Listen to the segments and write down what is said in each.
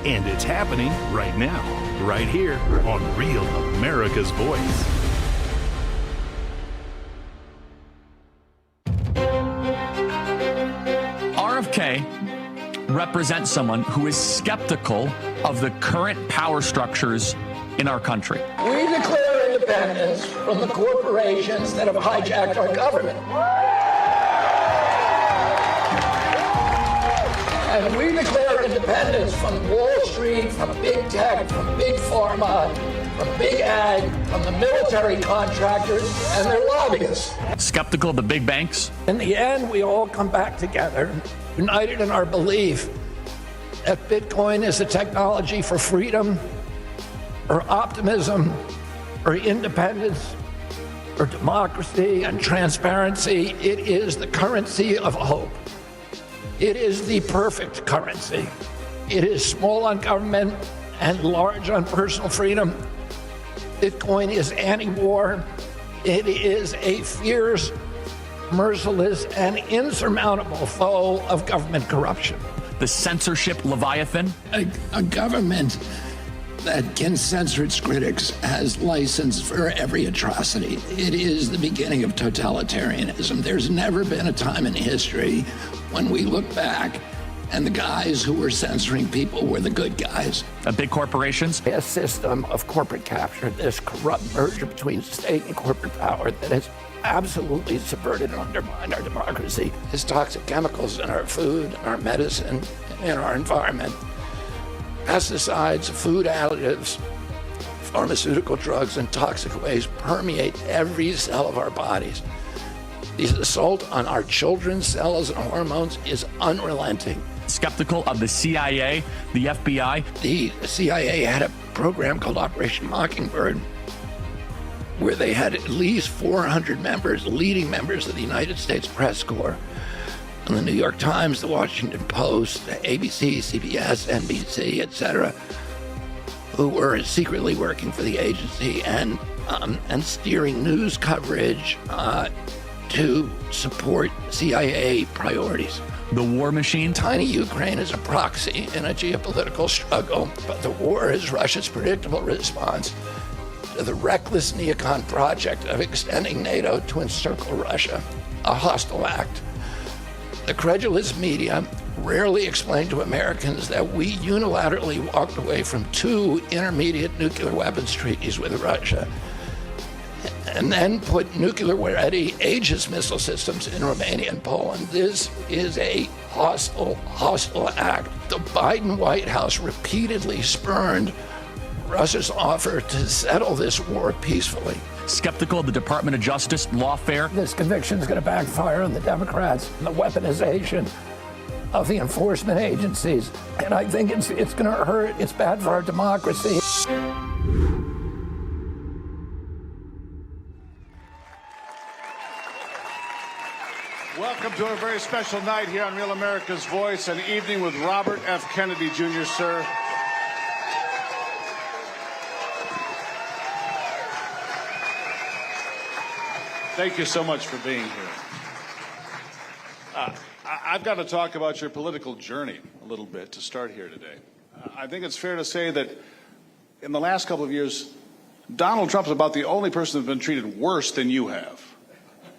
And it's happening right now, right here on Real America's Voice. RFK represents someone who is skeptical of the current power structures in our country. We declare independence from the corporations that have hijacked our government. And we declare independence from Wall Street, from big tech, from big pharma, from big ag, from the military contractors and their lobbyists. Skeptical of the big banks? In the end, we all come back together, united in our belief that Bitcoin is a technology for freedom, or optimism, or independence, or democracy and transparency. It is the currency of hope. It is the perfect currency. It is small on government and large on personal freedom. Bitcoin is anti-war. It is a fierce, merciless, and insurmountable foe of government corruption. The censorship leviathan? A government that can censor its critics has license for every atrocity. It is the beginning of totalitarianism. There's never been a time in history when we look back and the guys who were censoring people were the good guys. Big corporations? A system of corporate capture, this corrupt merger between state and corporate power that has absolutely subverted and undermined our democracy. There's toxic chemicals in our food, our medicine, in our environment. Pesticides, food additives, pharmaceutical drugs, and toxic waste permeate every cell of our bodies. The assault on our children's cells and hormones is unrelenting. Skeptical of the CIA, the FBI? The CIA had a program called Operation Mockingbird, where they had at least 400 members, leading members of the United States Press Corps, and the New York Times, the Washington Post, ABC, CBS, NBC, etc., who were secretly working for the agency and steering news coverage to support CIA priorities. The war machine? Tiny Ukraine is a proxy in a geopolitical struggle, but the war is Russia's predictable response to the reckless neocon project of extending NATO to encircle Russia, a hostile act. The credulous media rarely explain to Americans that we unilaterally walked away from 2 intermediate nuclear weapons treaties with Russia and then put nuclear-ready Aegis missile systems in Romania and Poland. This is a hostile act. The Biden White House repeatedly spurned Russia's offer to settle this war peacefully. Skeptical of the Department of Justice lawfare? This conviction is going to backfire on the Democrats and the weaponization of the enforcement agencies. And I think it's going to hurt. It's bad for our democracy. Welcome to a very special night here on Real America's Voice, an evening with Robert F. Kennedy Jr., sir. Thank you so much for being here. I've got to talk about your political journey a little bit to start here today. I think it's fair to say that in the last couple of years, Donald Trump's about the only person who's been treated worse than you have.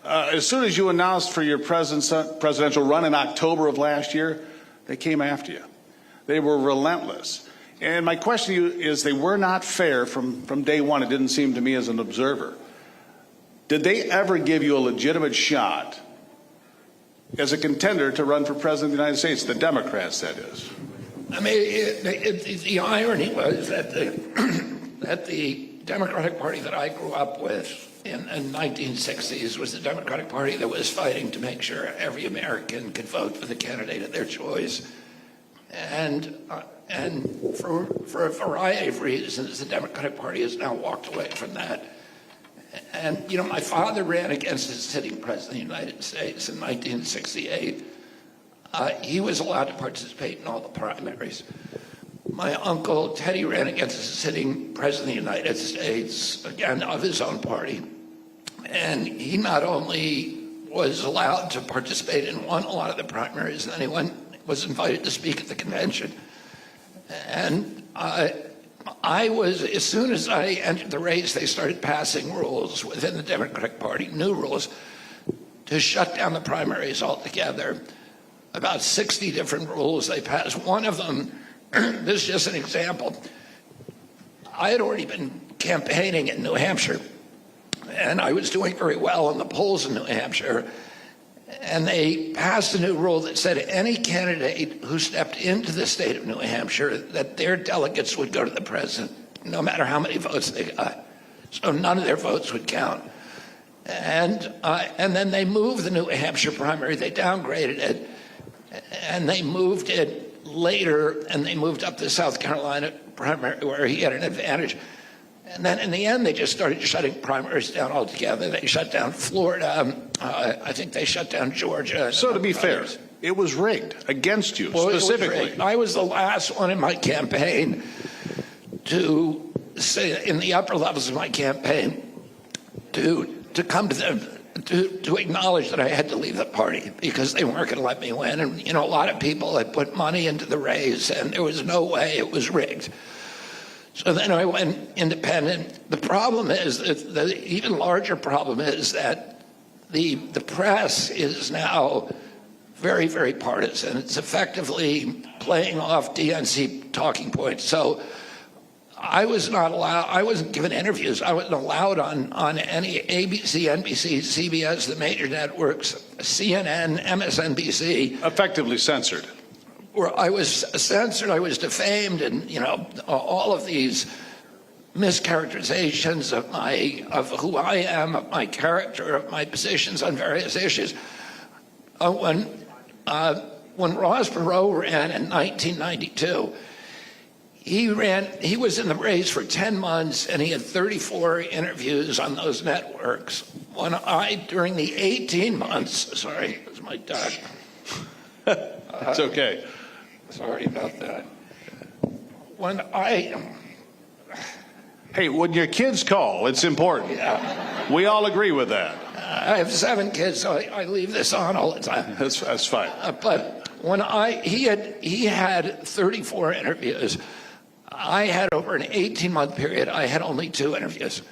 As soon as you announced for your presidential run in October of last year, they came after you. They were relentless. And my question to you is, they were not fair from day one, it didn't seem to me as an observer. Did they ever give you a legitimate shot as a contender to run for president of the United States, the Democrats, that is? I mean, the irony was that the Democratic Party that I grew up with in the 1960s was the Democratic Party that was fighting to make sure every American could vote for the candidate of their choice. And for a variety of reasons, the Democratic Party has now walked away from that. And, you know, my father ran against the sitting president of the United States in 1968. He was allowed to participate in all the primaries. My uncle Teddy ran against the sitting president of the United States, again, of his own party. And he not only was allowed to participate and won a lot of the primaries, and then he was invited to speak at the convention. And I was, as soon as I entered the race, they started passing rules within the Democratic Party, new rules, to shut down the primaries altogether. About 60 different rules they passed. One of them, this is just an example. I had already been campaigning in New Hampshire, and I was doing very well in the polls in New Hampshire. And they passed a new rule that said any candidate who stepped into the state of New Hampshire, that their delegates would go to the president, no matter how many votes they got. So none of their votes would count. And then they moved the New Hampshire primary, they downgraded it, and they moved it later, and they moved up the South Carolina primary where he had an advantage. And then in the end, they just started shutting primaries down altogether. They shut down Florida. I think they shut down Georgia. So to be fair, it was rigged against you specifically. I was the last one in my campaign to say, in the upper levels of my campaign, to come to them, to acknowledge that I had to leave the party because they weren't going to let me win. And, you know, a lot of people had put money into the race, and there was no way it was rigged. So then I went independent. The problem is, the even larger problem is that the press is now very, very partisan. It's effectively playing off DNC talking points. So I was not allowed, I wasn't given interviews. I wasn't allowed on any ABC, NBC, CBS, the major networks, CNN, MSNBC. Effectively censored. Where I was censored, I was defamed, and you know, all of these mischaracterizations of who I am, of my character, of my positions on various issues. When Ross Perot ran in 1992, he was in the race for 10 months, and he had 34 interviews on those networks. During the 18 months, sorry, it was my dog. It's okay. Sorry about that. Hey, when your kids call, it's important. Yeah. We all agree with that. I have 7 kids, so I leave this on all the time. That's fine. But when he had 34 interviews. I had over an 18-month period, I had only 2 interviews.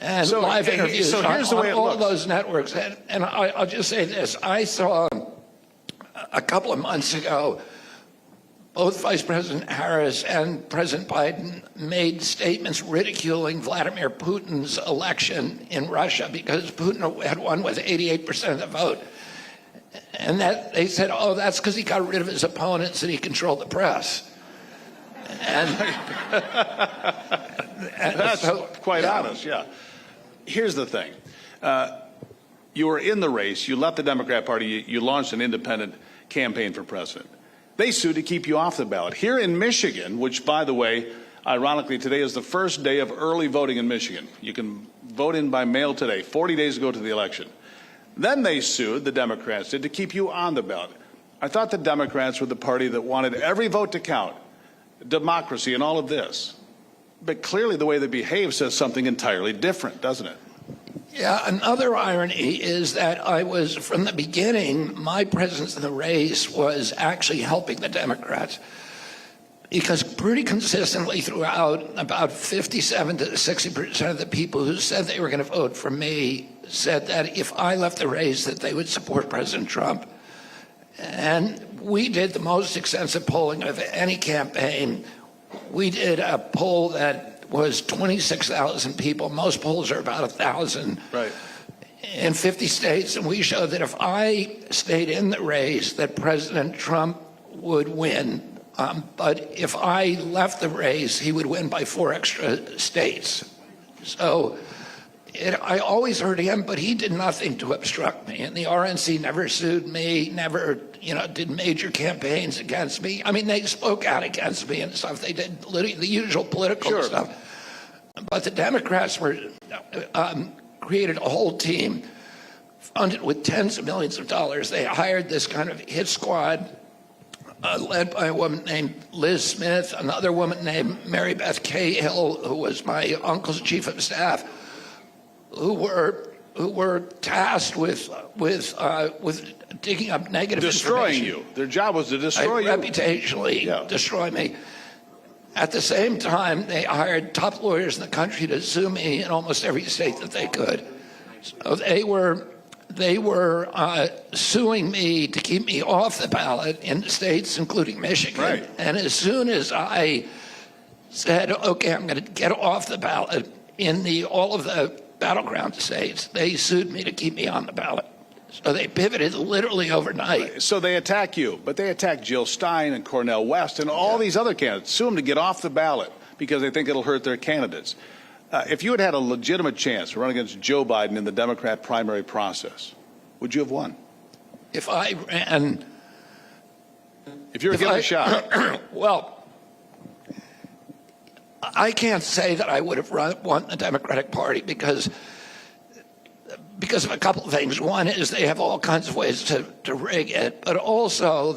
And so, live interviews so here's the way on all those networks. And I'll just say this. I saw a couple of months ago, both Vice President Harris and President Biden made statements ridiculing Vladimir Putin's election in Russia because Putin had won with 88% of the vote. And that they said, oh, that's because he got rid of his opponents and he controlled the press. And that's so, quite honest, yeah. Here's the thing. You were in the race. You left the Democrat Party. You launched an independent campaign for president. They sued to keep you off the ballot. Here in Michigan, which, by the way, ironically, today is the first day of early voting in Michigan. You can vote in by mail today, 40 days ago to the election. Then they sued, the Democrats did, to keep you on the ballot. I thought the Democrats were the party that wanted every vote to count, democracy and all of this. But clearly the way they behave says something entirely different, doesn't it? Yeah, another irony is that I was, from the beginning, my presence in the race was actually helping the Democrats. Because pretty consistently throughout, about 57 to 60% of the people who said they were going to vote for me said that if I left the race, that they would support President Trump. And we did the most extensive polling of any campaign. We did a poll that was 26,000 people. Most polls are about 1,000. Right. In 50 states, and we showed that if I stayed in the race, that President Trump would win. But if I left the race, he would win by 4 extra states. So I always heard him, but he did nothing to obstruct me. And the RNC never sued me, never, did major campaigns against me. I mean, they spoke out against me and stuff. They did literally the usual political stuff. But the Democrats created a whole team funded with tens of millions of dollars. They hired this kind of hit squad led by a woman named Liz Smith, another woman named Mary Beth Cahill, who was my uncle's chief of staff, who who were tasked with digging up negative destroying information. you. Their job was to destroy you. Reputationally destroy me. At the same time, they hired top lawyers in the country to sue me in almost every state that they could. So they were suing me to keep me off the ballot in states, including Michigan. Right. And as soon as I said, okay, I'm going to get off the ballot in all of the battleground states, they sued me to keep me on the ballot. So they pivoted literally overnight. So they attack you, but they attack Jill Stein and Cornel West and all these other candidates. Sue them to get off the ballot because they think it'll hurt their candidates. If you had had a legitimate chance to run against Joe Biden in the Democrat primary process, would you have won? If I ran... If you were given a shot. Well, I can't say that I would have won the Democratic Party because of a couple of things. One is they have all kinds of ways to rig it, but also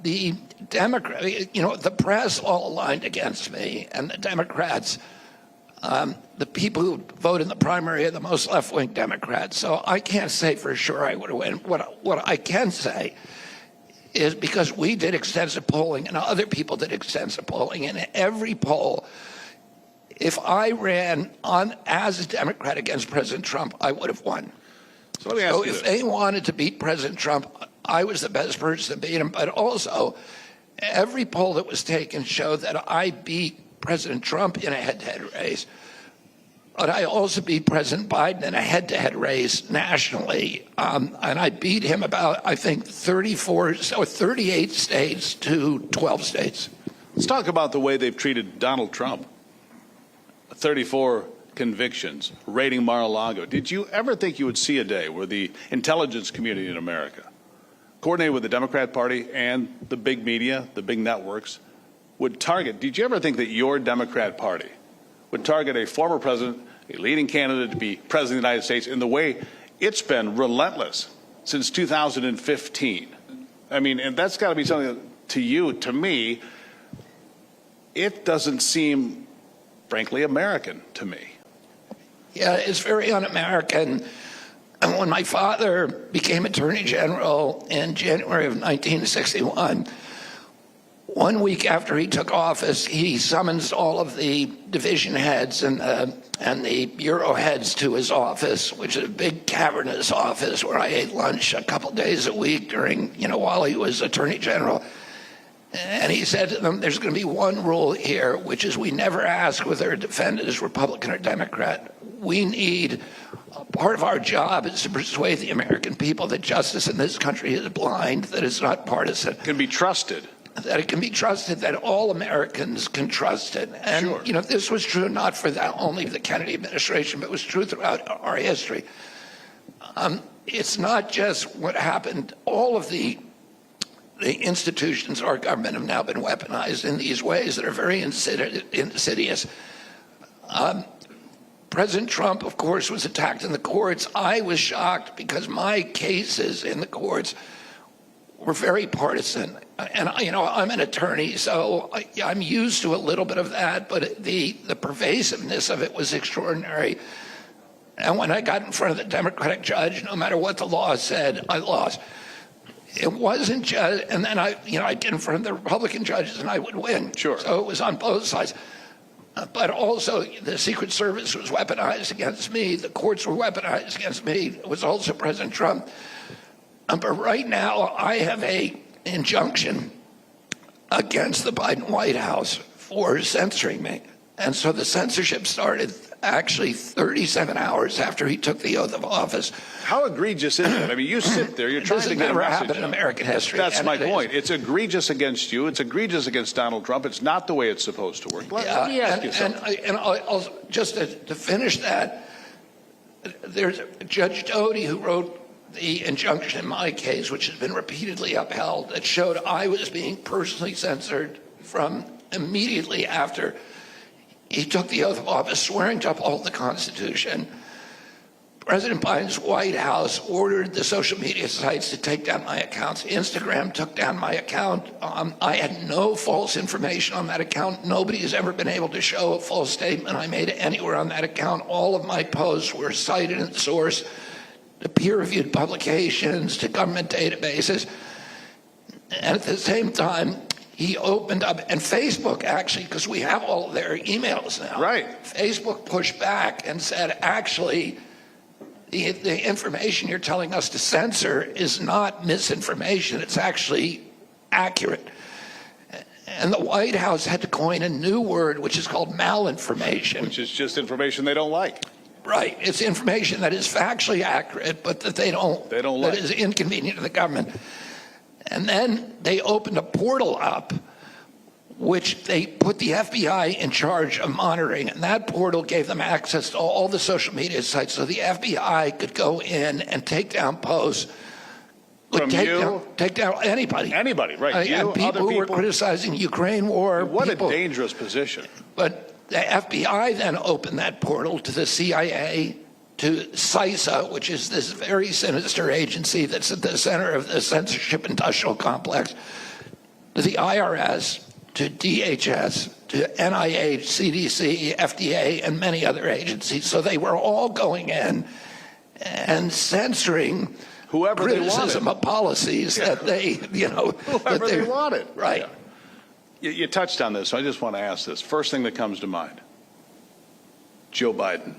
the Democrat, the press all aligned against me, and the Democrats, the people who vote in the primary are the most left-wing Democrats. So I can't say for sure I would have won. What I can say is because we did extensive polling and other people did extensive polling, and every poll, if I ran as a Democrat against President Trump, I would have won. So let me ask you if this. they wanted to beat President Trump, I was the best person to beat him. But also, every poll that was taken showed that I beat President Trump in a head-to-head race. But I also beat President Biden in a head-to-head race nationally. And I beat him about, I think, 38 states to 12 states. Let's talk about the way they've treated Donald Trump. 34 convictions, raiding Mar-a-Lago. Did you ever think you would see a day where the intelligence community in America, coordinated with the Democrat Party and the big media, the big networks, would target? Did you ever think that your Democrat Party would target a former president, a leading candidate to be president of the United States, in the way it's been relentless since 2015? I mean, and that's got to be something that, to you, to me, it doesn't seem, frankly, American to me. Yeah, it's very un-American. And when my father became Attorney General in January of 1961, 1 week after he took office, he summons all of the division heads and the bureau heads to his office, which is a big cavernous office where I ate lunch a couple days a week during, while he was Attorney General. And he said to them, there's going to be one rule here, which is we never ask whether a defendant is Republican or Democrat. We need, part of our job is to persuade the American people that justice in this country is blind, that it's not partisan. Can be trusted. That it can be trusted, that all Americans can trust it. And, Sure. This was true not for only the Kennedy administration, but it was true throughout our history. It's not just what happened. All of the institutions of our government have now been weaponized in these ways that are very insidious. President Trump, of course, was attacked in the courts. I was shocked because my cases in the courts were very partisan. And, I'm an attorney, so I'm used to a little bit of that, but the pervasiveness of it was extraordinary. And when I got in front of the Democratic judge, no matter what the law said, I lost. It wasn't just, and then I'd get in front of the Republican judges and I would win. Sure. So it was on both sides. But also the Secret Service was weaponized against me. The courts were weaponized against me. It was also President Trump. But right now I have an injunction against the Biden White House for censoring me. And so the censorship started actually 37 hours after he took the oath of office. How egregious is it? I mean, you sit there, you're trying to get a never message happened in out. American history. That's my point. Is. It's egregious against you. It's egregious against Donald Trump. It's not the way it's supposed to work. Let me ask you something. And I'll just to finish that, there's Judge Doty who wrote the injunction in my case, which has been repeatedly upheld, that showed I was being personally censored from immediately after he took the oath of office, swearing to uphold the Constitution. President Biden's White House ordered the social media sites to take down my accounts. Instagram took down my account. I had no false information on that account. Nobody has ever been able to show a false statement I made anywhere on that account. All of my posts were cited and sourced. to peer-reviewed publications, to government databases. And at the same time, he opened up, and Facebook actually, because we have all of their emails now. Right. Facebook pushed back and said, actually, the information you're telling us to censor is not misinformation. It's actually accurate. And the White House had to coin a new word, which is called malinformation. Which is just information they don't like. Right. It's information that is factually accurate, but that they don't like. That is inconvenient to the government. And then they opened a portal up, which they put the FBI in charge of monitoring. And that portal gave them access to all the social media sites. So the FBI could go in and take down posts. Take down anybody. Anybody, right. And people who were criticizing the Ukraine war. What a dangerous position. But the FBI then opened that portal to the CIA, to CISA, which is this very sinister agency that's at the center of the censorship industrial complex, to the IRS, to DHS, to NIH, CDC, FDA, and many other agencies. So they were all going in and censoring whoever criticism of policies that they, whoever they wanted. Right. Yeah. You touched on this, so I just want to ask this. First thing that comes to mind, Joe Biden.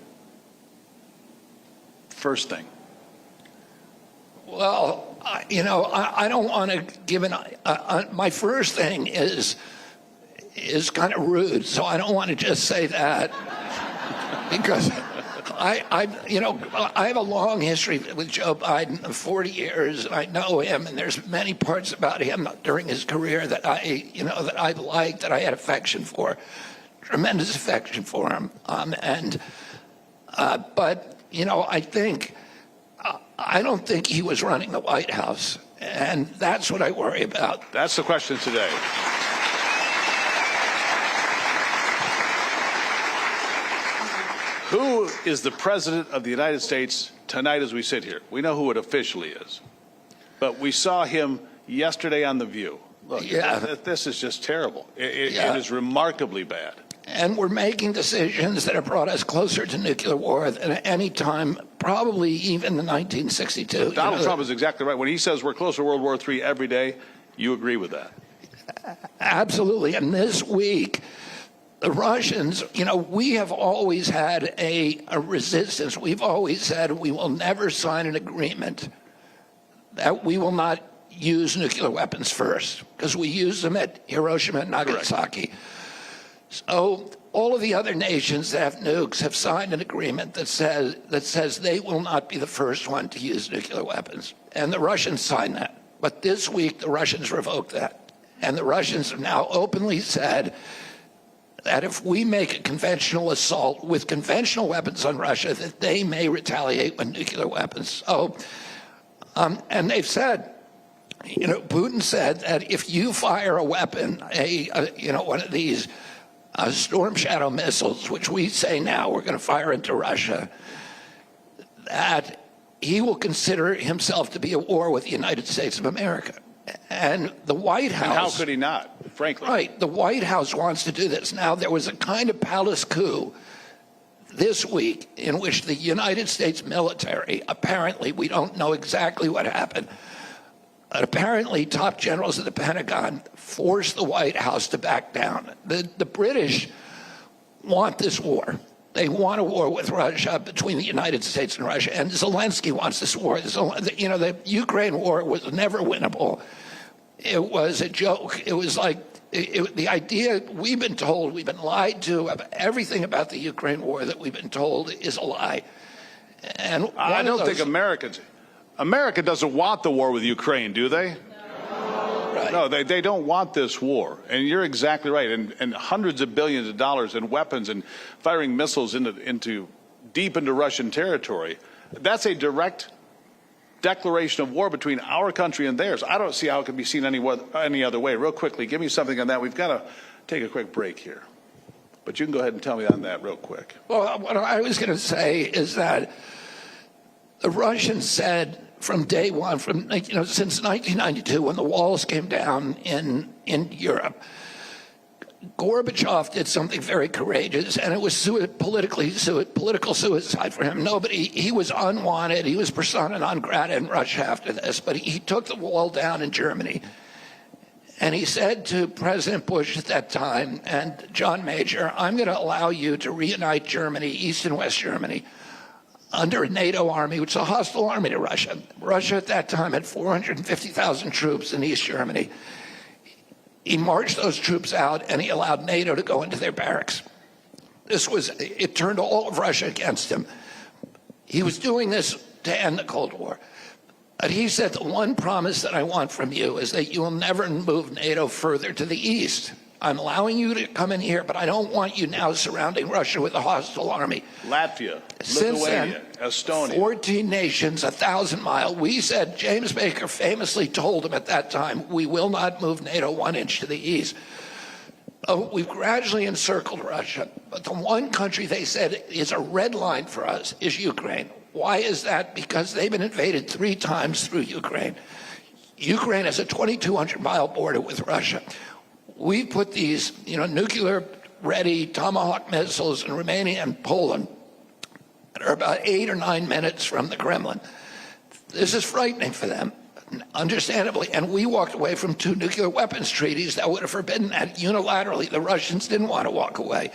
First thing. Well, I don't want to give my first thing is kind of rude, so I don't want to just say that because I have a long history with Joe Biden of 40 years, and I know him, and there's many parts about him during his career that I liked, that I had affection for, tremendous affection for him, but I don't think he was running the White House, and that's what I worry about. That's the question today. Who is the President of the United States tonight as we sit here? We know who it officially is, but we saw him yesterday on The View. Look, this is just terrible. It is remarkably bad. And we're making decisions that have brought us closer to nuclear war than at any time, probably even in 1962. Donald Trump is exactly right. When he says we're closer to World War III every day, you agree with that? Absolutely. And this week, the Russians, we have always had a resistance. We've always said we will never sign an agreement that we will not use nuclear weapons first, because we used them at Hiroshima and Nagasaki. Correct. So all of the other nations that have nukes have signed an agreement that says they will not be the first one to use nuclear weapons. And the Russians signed that. But this week, the Russians revoked that. And the Russians have now openly said that if we make a conventional assault with conventional weapons on Russia, that they may retaliate with nuclear weapons. So, and they've said, Putin said that if you fire a weapon, one of these Storm Shadow missiles, which we say now we're going to fire into Russia, that he will consider himself to be at war with the United States of America. And the White House... And how could he not, frankly? Right. The White House wants to do this. Now, there was a kind of palace coup this week in which the United States military, apparently, we don't know exactly what happened, but apparently top generals of the Pentagon forced the White House to back down. The British want this war. They want a war with Russia, between the United States and Russia, and Zelensky wants this war. The Ukraine war was never winnable. It was a joke. It was like the idea we've been told, we've been lied to, everything about the Ukraine war that we've been told is a lie. And I don't think America doesn't want the war with Ukraine, do they? Right. No, they don't want this war. And you're exactly right. And hundreds of billions of dollars in weapons and firing missiles deep into Russian territory, that's a direct declaration of war between our country and theirs. I don't see how it can be seen any other way. Real quickly, give me something on that. We've got to take a quick break here. But you can go ahead and tell me on that real quick. Well, what I was going to say is that the Russians said from day one, since 1992, when the walls came down in Europe, Gorbachev did something very courageous, and it was political suicide for him. He was unwanted. He was persona non grata in Russia after this, but he took the wall down in Germany. And he said to President Bush at that time and John Major, I'm going to allow you to reunite Germany, East and West Germany, under a NATO army, which is a hostile army to Russia. Russia at that time had 450,000 troops in East Germany. He marched those troops out, and he allowed NATO to go into their barracks. It turned all of Russia against him. He was doing this to end the Cold War. But he said, the one promise that I want from you is that you will never move NATO further to the east. I'm allowing you to come in here, but I don't want you now surrounding Russia with a hostile army. Latvia, Since Lithuania, then, Estonia. 14 nations, 1,000 miles. We said, James Baker famously told him at that time, we will not move NATO 1 inch to the east. We've gradually encircled Russia, but the one country they said is a red line for us is Ukraine. Why is that? Because they've been invaded 3 times through Ukraine. Ukraine has a 2,200-mile border with Russia. We put these, nuclear-ready Tomahawk missiles in Romania and Poland that are about 8 or 9 minutes from the Kremlin. This is frightening for them, understandably. And we walked away from 2 nuclear weapons treaties that would have forbidden that unilaterally. The Russians didn't want to walk away.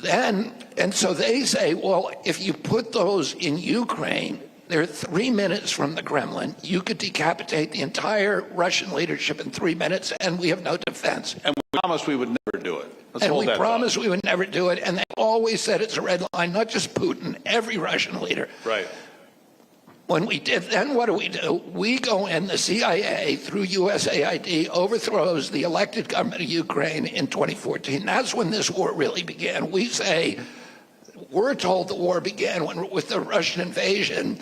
And so they say, well, if you put those in Ukraine, they're 3 minutes from the Kremlin. You could decapitate the entire Russian leadership in 3 minutes, and we have no defense. And we promised we would never do it. And we promised we would never do it, and they always said it's a red line, not just Putin, every Russian leader. Right. When we did, then what do? We go in, the CIA, through USAID, overthrows the elected government of Ukraine in 2014. That's when this war really began. We say, we're told the war began with the Russian invasion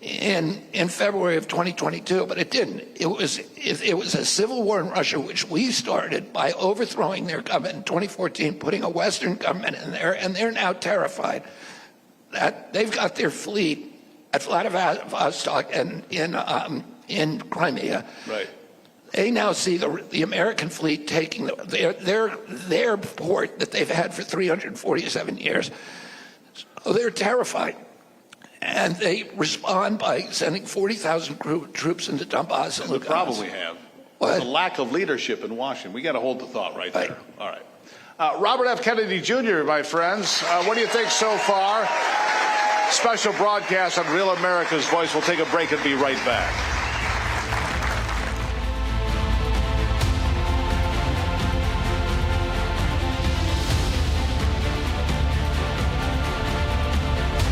in February of 2022, but it didn't. It was a civil war in Russia, which we started by overthrowing their government in 2014, putting a Western government in there, and they're now terrified that they've got their fleet at Vladivostok and in Crimea. Right. They now see the American fleet taking their port that they've had for 347 years. So they're terrified. And they respond by sending 40,000 troops into Donbass and Lugansk. They probably have. What? The lack of leadership in Washington. We got to hold the thought right there. All right. Robert F. Kennedy Jr., my friends. What do you think so far? Special broadcast on Real America's Voice. We'll take a break and be right back.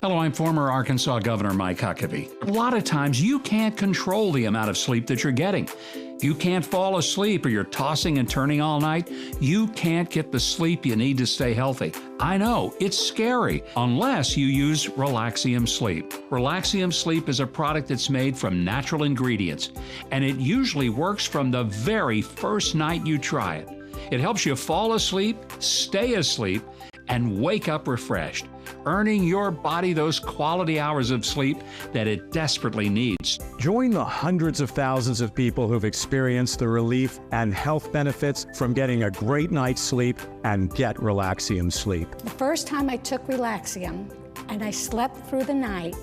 Hello, I'm former Arkansas Governor Mike Huckabee. A lot of times you can't control the amount of sleep that you're getting. If you can't fall asleep or you're tossing and turning all night, you can't get the sleep you need to stay healthy. I know, it's scary, unless you use Relaxium Sleep. Relaxium Sleep is a product that's made from natural ingredients, and it usually works from the very first night you try it. It helps you fall asleep, stay asleep, and wake up refreshed, earning your body those quality hours of sleep that it desperately needs. Join the hundreds of thousands of people who've experienced the relief and health benefits from getting a great night's sleep and get Relaxium Sleep. The first time I took Relaxium and I slept through the night,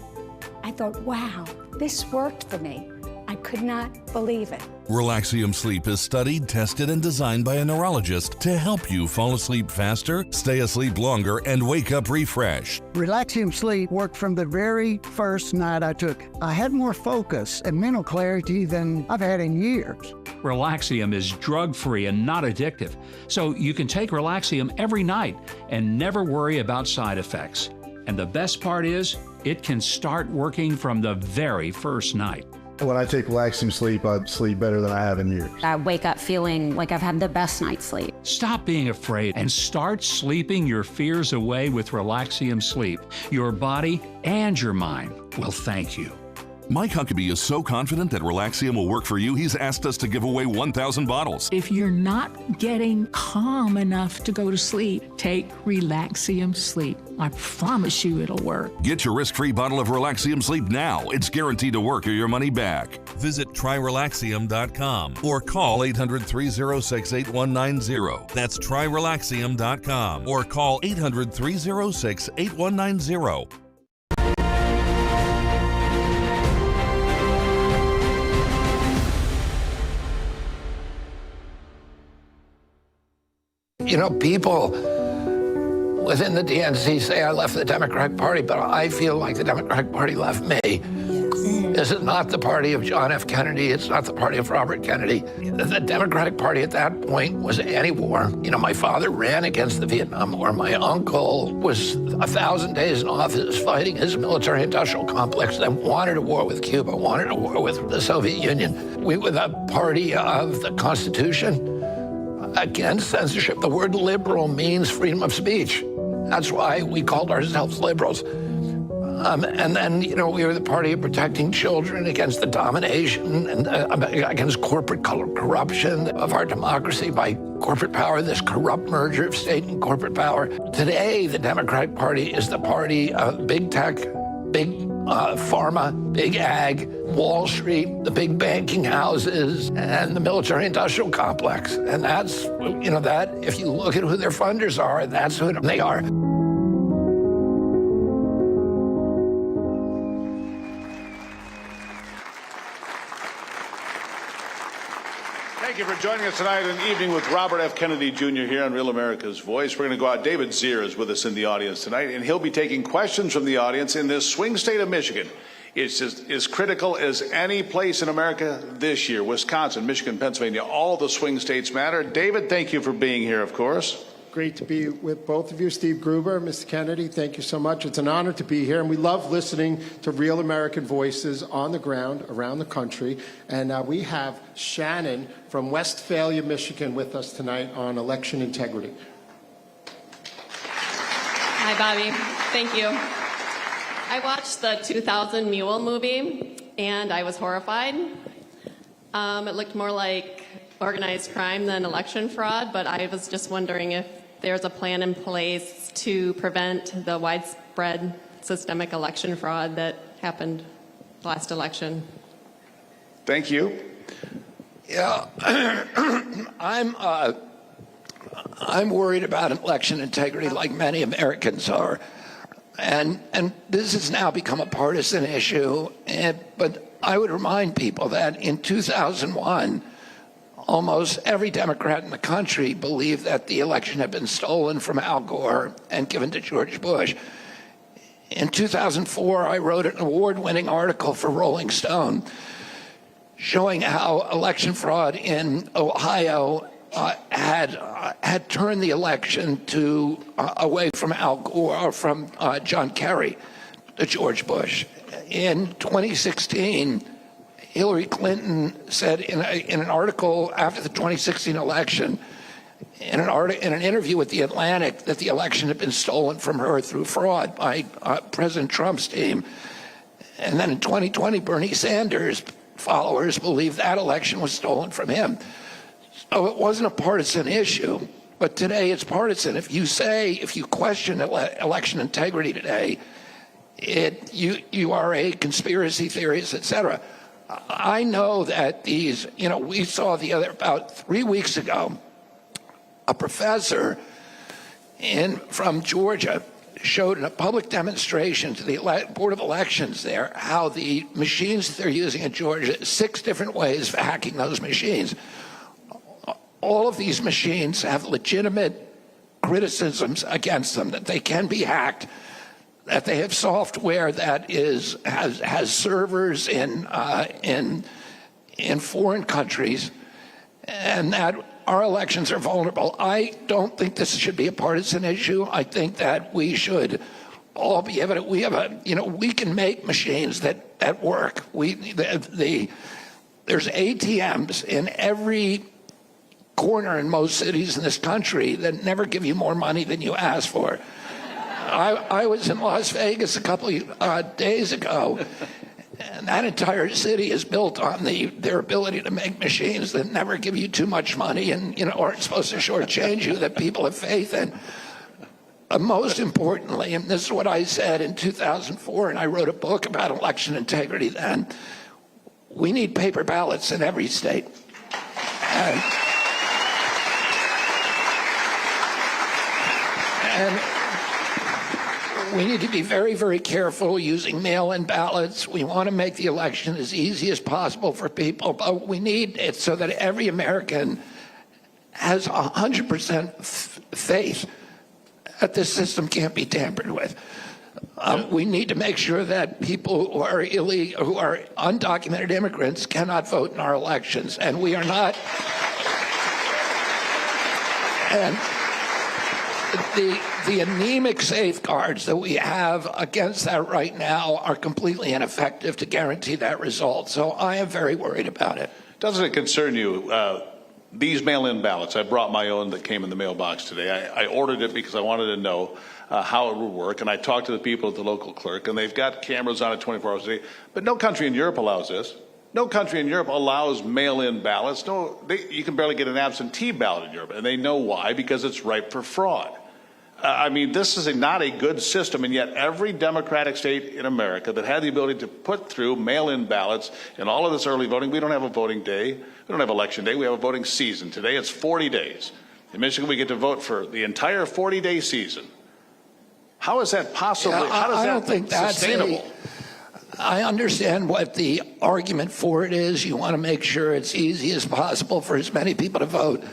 I thought, wow, this worked for me. I could not believe it. Relaxium Sleep is studied, tested, and designed by a neurologist to help you fall asleep faster, stay asleep longer, and wake up refreshed. Relaxium Sleep worked from the very first night I took it. I had more focus and mental clarity than I've had in years. Relaxium is drug-free and not addictive, so you can take Relaxium every night and never worry about side effects. And the best part is, it can start working from the very first night. When I take Relaxium Sleep, I sleep better than I have in years. I wake up feeling like I've had the best night's sleep. Stop being afraid and start sleeping your fears away with Relaxium Sleep. Your body and your mind will thank you. Mike Huckabee is so confident that Relaxium will work for you, he's asked us to give away 1,000 bottles. If you're not getting calm enough to go to sleep, take Relaxium Sleep. I promise you it'll work. Get your risk-free bottle of Relaxium Sleep now. It's guaranteed to work or your money back. Visit tryrelaxium.com or call 800-306-8190. That's tryrelaxium.com or call 800-306-8190. You know, people within the DNC say I left the Democratic Party, but I feel like the Democratic Party left me. This is not the party of John F. Kennedy. It's not the party of Robert Kennedy. The Democratic Party at that point was anti-war. You know, my father ran against the Vietnam War. My uncle was 1,000 days in office fighting his military-industrial complex, then wanted a war with Cuba, wanted a war with the Soviet Union. We were the party of the Constitution, against censorship. The word liberal means freedom of speech. That's why we called ourselves liberals. And then, you know, we were the party of protecting children against the domination and against corporate corruption of our democracy by corporate power, this corrupt merger of state and corporate power. Today, the Democratic Party is the party of big tech, big pharma, big ag, Wall Street, the big banking houses, and the military-industrial complex. And that's, you know, that, if you look at who their funders are, that's who they are. Thank you for joining us tonight in the evening with Robert F. Kennedy Jr. here on Real America's Voice. We're going to go out. David Zier is with us in the audience tonight, and he'll be taking questions from the audience in this swing state of Michigan. It's as critical as any place in America this year. Wisconsin, Michigan, Pennsylvania, all the swing states matter. David, thank you for being here, of course. Great to be with both of you. Steve Gruber, Mr. Kennedy, thank you so much. It's an honor to be here, and we love listening to real American voices on the ground around the country. And we have Shannon from Westphalia, Michigan, with us tonight on election integrity. Hi, Bobby. Thank you. I watched the 2000 Mule movie, and I was horrified. It looked more like organized crime than election fraud, but I was just wondering if there's a plan in place to prevent the widespread systemic election fraud that happened last election. Thank you. Yeah, I'm worried about election integrity like many Americans are. And this has now become a partisan issue, but I would remind people that in 2001, almost every Democrat in the country believed that the election had been stolen from Al Gore and given to George Bush. In 2004, I wrote an award-winning article for Rolling Stone showing how election fraud in Ohio had turned the election away from Al Gore, or from John Kerry to George Bush. In 2016, Hillary Clinton said in an article after the 2016 election, in an interview with The Atlantic, that the election had been stolen from her through fraud by President Trump's team. And then in 2020, Bernie Sanders' followers believed that election was stolen from him. So it wasn't a partisan issue, but today it's partisan. If you question election integrity today, you are a conspiracy theorist, etc. I know that these, you know, we saw about 3 weeks ago, a professor from Georgia showed in a public demonstration to the Board of Elections there how the machines that they're using in Georgia, 6 different ways of hacking those machines. All of these machines have legitimate criticisms against them, that they can be hacked, that they have software that has servers in foreign countries, and that our elections are vulnerable. I don't think this should be a partisan issue. I think that we should all be able to. We can make machines that work. There's ATMs in every corner in most cities in this country that never give you more money than you ask for. I was in Las Vegas a couple of days ago, And that entire city is built on their ability to make machines that never give you too much money and, aren't supposed to shortchange you, that people have faith in. Most importantly, and this is what I said in 2004, and I wrote a book about election integrity then, we need paper ballots in every state. And we need to be very, very careful using mail-in ballots. We want to make the election as easy as possible for people, but we need it so that every American has 100% faith that this system can't be tampered with. We need to make sure that people who are who are undocumented immigrants cannot vote in our elections, and we are not. And the anemic safeguards that we have against that right now are completely ineffective to guarantee that result. So I am very worried about it. Doesn't it concern you? These mail-in ballots, I brought my own that came in the mailbox today. I ordered it because I wanted to know how it would work, and I talked to the people at the local clerk, and they've got cameras on it 24 hours a day. But no country in Europe allows this. No country in Europe allows mail-in ballots. You can barely get an absentee ballot in Europe, and they know why, because it's ripe for fraud. I mean, this is not a good system, and yet every Democratic state in America that had the ability to put through mail-in ballots and all of this early voting, we don't have a voting day, we don't have election day, we have a voting season. Today it's 40 days. In Michigan, we get to vote for the entire 40-day season. How is that possibly, I don't think that's sustainable? I understand what the argument for it is. You want to make sure it's easy as possible for as many people to vote.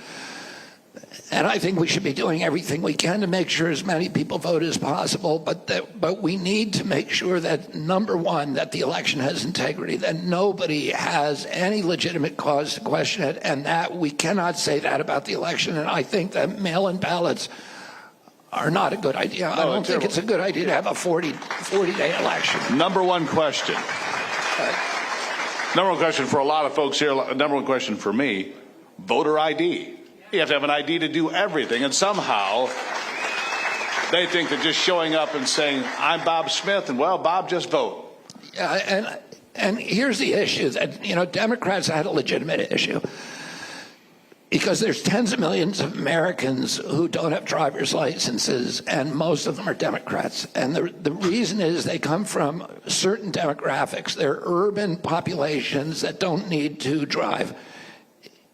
And I think we should be doing everything we can to make sure as many people vote as possible. But we need to make sure that, number one, that the election has integrity, that nobody has any legitimate cause to question it, and that we cannot say that about the election. And I think that mail-in ballots are not a good idea. I don't think it's a good idea to have a 40-day election. Number one question. Number one question for a lot of folks here, number one question for me, voter ID. You have to have an ID to do everything, and somehow they think that just showing up and saying, I'm Bob Smith, and well, Bob, just vote. Yeah, and here's the issue, that, Democrats had a legitimate issue. Because there's tens of millions of Americans who don't have driver's licenses, and most of them are Democrats. And the reason is they come from certain demographics. They're urban populations that don't need to drive.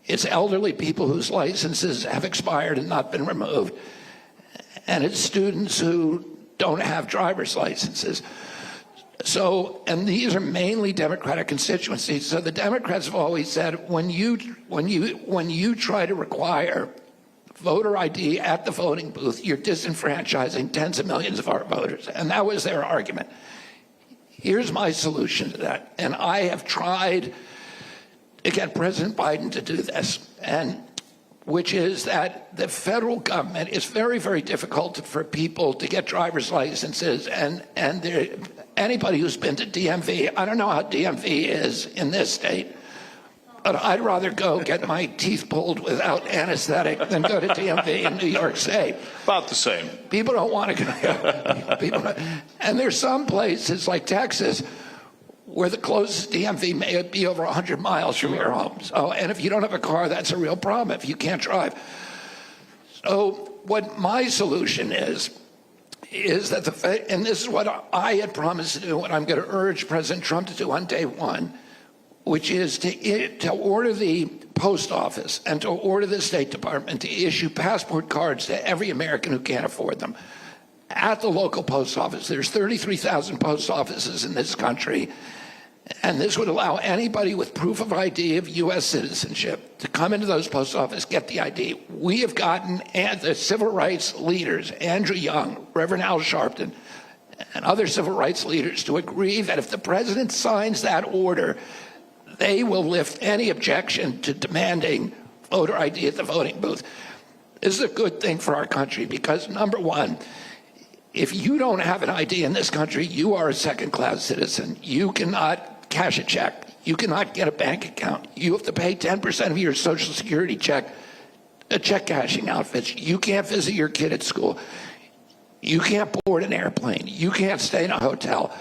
It's elderly people whose licenses have expired and not been removed. And it's students who don't have driver's licenses. So, and these are mainly Democratic constituencies. So the Democrats have always said, when you try to require voter ID at the voting booth, you're disenfranchising tens of millions of our voters. And that was their argument. Here's my solution to that. And I have tried to get President Biden to do this, which is that the federal government, it's very, very difficult for people to get driver's licenses, and anybody who's been to DMV, I don't know how DMV is in this state, but I'd rather go get my teeth pulled without anesthetic than go to DMV in New York State. About the same. People don't want to go. And there's some places like Texas where the closest DMV may be over 100 miles from your home. So, and if you don't have a car, that's a real problem if you can't drive. So what my solution is that and this is what I had promised to do, and I'm going to urge President Trump to do on day one, which is to order the post office and to order the State Department to issue passport cards to every American who can't afford them. At the local post office, there's 33,000 post offices in this country, and this would allow anybody with proof of ID of U.S. citizenship to come into those post offices, get the ID. We have gotten the civil rights leaders, Andrew Young, Reverend Al Sharpton, and other civil rights leaders to agree that if the president signs that order, they will lift any objection to demanding voter ID at the voting booth. This is a good thing for our country because, number one, if you don't have an ID in this country, you are a second-class citizen. You cannot cash a check. You cannot get a bank account. You have to pay 10% of your Social Security check cashing outfits. You can't visit your kid at school. You can't board an airplane. You can't stay in a hotel.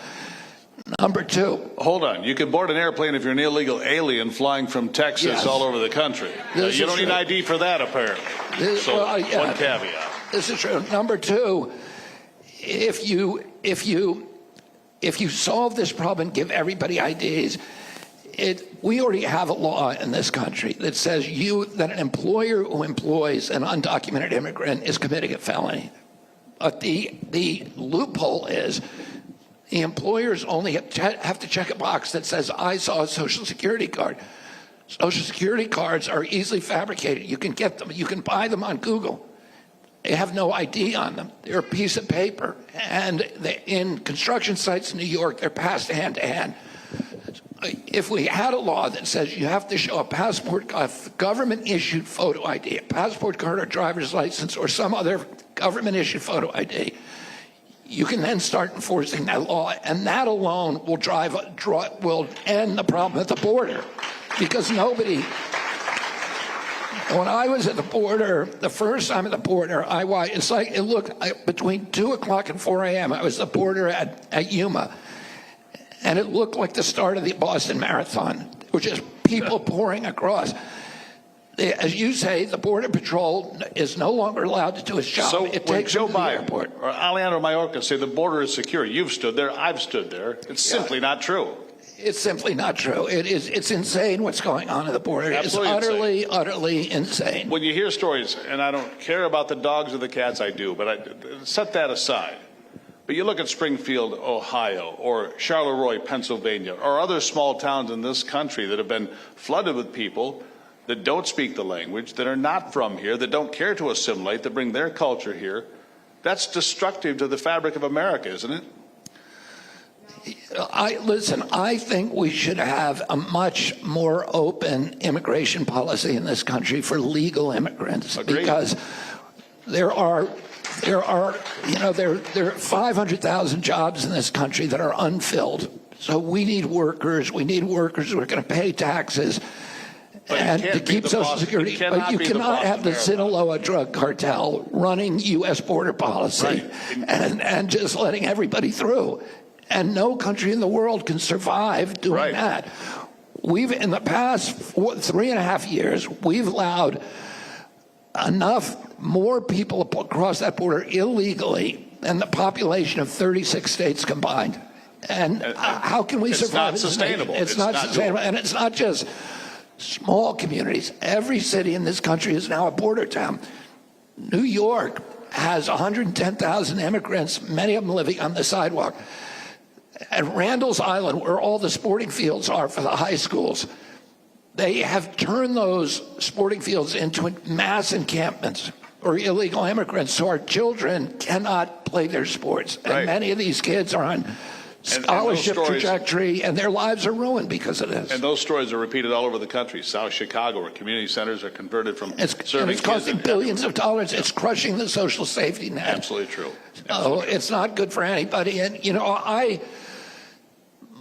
Number two. Hold on. You can board an airplane if you're an illegal alien flying from Texas Yes. all over the country. You don't need ID for that, apparently. One caveat. This is true. Number two, if you solve this problem and give everybody IDs, we already have a law in this country that says that an employer who employs an undocumented immigrant is committing a felony. But the loophole is the employers only have to check a box that says, I saw a Social Security card. Social Security cards are easily fabricated. You can get them. You can buy them on Google. They have no ID on them. They're a piece of paper. And in construction sites in New York, they're passed hand to hand. If we had a law that says you have to show a passport, a government-issued photo ID, a passport card or driver's license or some other government-issued photo ID, you can then start enforcing that law, and that alone will will end the problem at the border, because nobody. When I was at the border, the first time at the border, it looked between 2 o'clock and 4 a.m. I was at the border at Yuma, and it looked like the start of the Boston Marathon, which is people pouring across. As you say, the Border Patrol is no longer allowed to do its job. So it when takes Joe them to the Biden airport. or Alejandro Mayorkas say the border is secure, you've stood there, I've stood there. It's simply not true. It's simply not true. It's insane what's going on at the border. Absolutely It's utterly insane. When you hear stories, and I don't care about the dogs or the cats, I do, but set that aside. But you look at Springfield, Ohio, or Charleroi, Pennsylvania, or other small towns in this country that have been flooded with people that don't speak the language, that are not from here, that don't care to assimilate, that bring their culture here. That's destructive to the fabric of America, isn't it? I think we should have a much more open immigration policy in this country for legal immigrants. Agreed. Because there are 500,000 jobs in this country that are unfilled. So we need workers. We need workers who are going to pay taxes and to keep Social Security. But you cannot have the Sinaloa drug cartel running U.S. border policy and just letting everybody through. And no country in the world can survive doing that. We've, in the past 3.5 years, we've allowed more people across that border illegally than the population of 36 states combined. And how can we survive? It's not sustainable. It's not sustainable. And it's not just small communities. Every city in this country is now a border town. New York has 110,000 immigrants, many of them living on the sidewalk. At Randall's Island, where all the sporting fields are for the high schools, they have turned those sporting fields into mass encampments for illegal immigrants, so our children cannot play their sports. And many of these kids are on scholarship trajectory, and their lives are ruined because of this. And those stories are repeated all over the country. South Chicago, where community centers are converted from serving it's costing billions of dollars. It's crushing the social safety net. Absolutely true. So it's not good for anybody. And,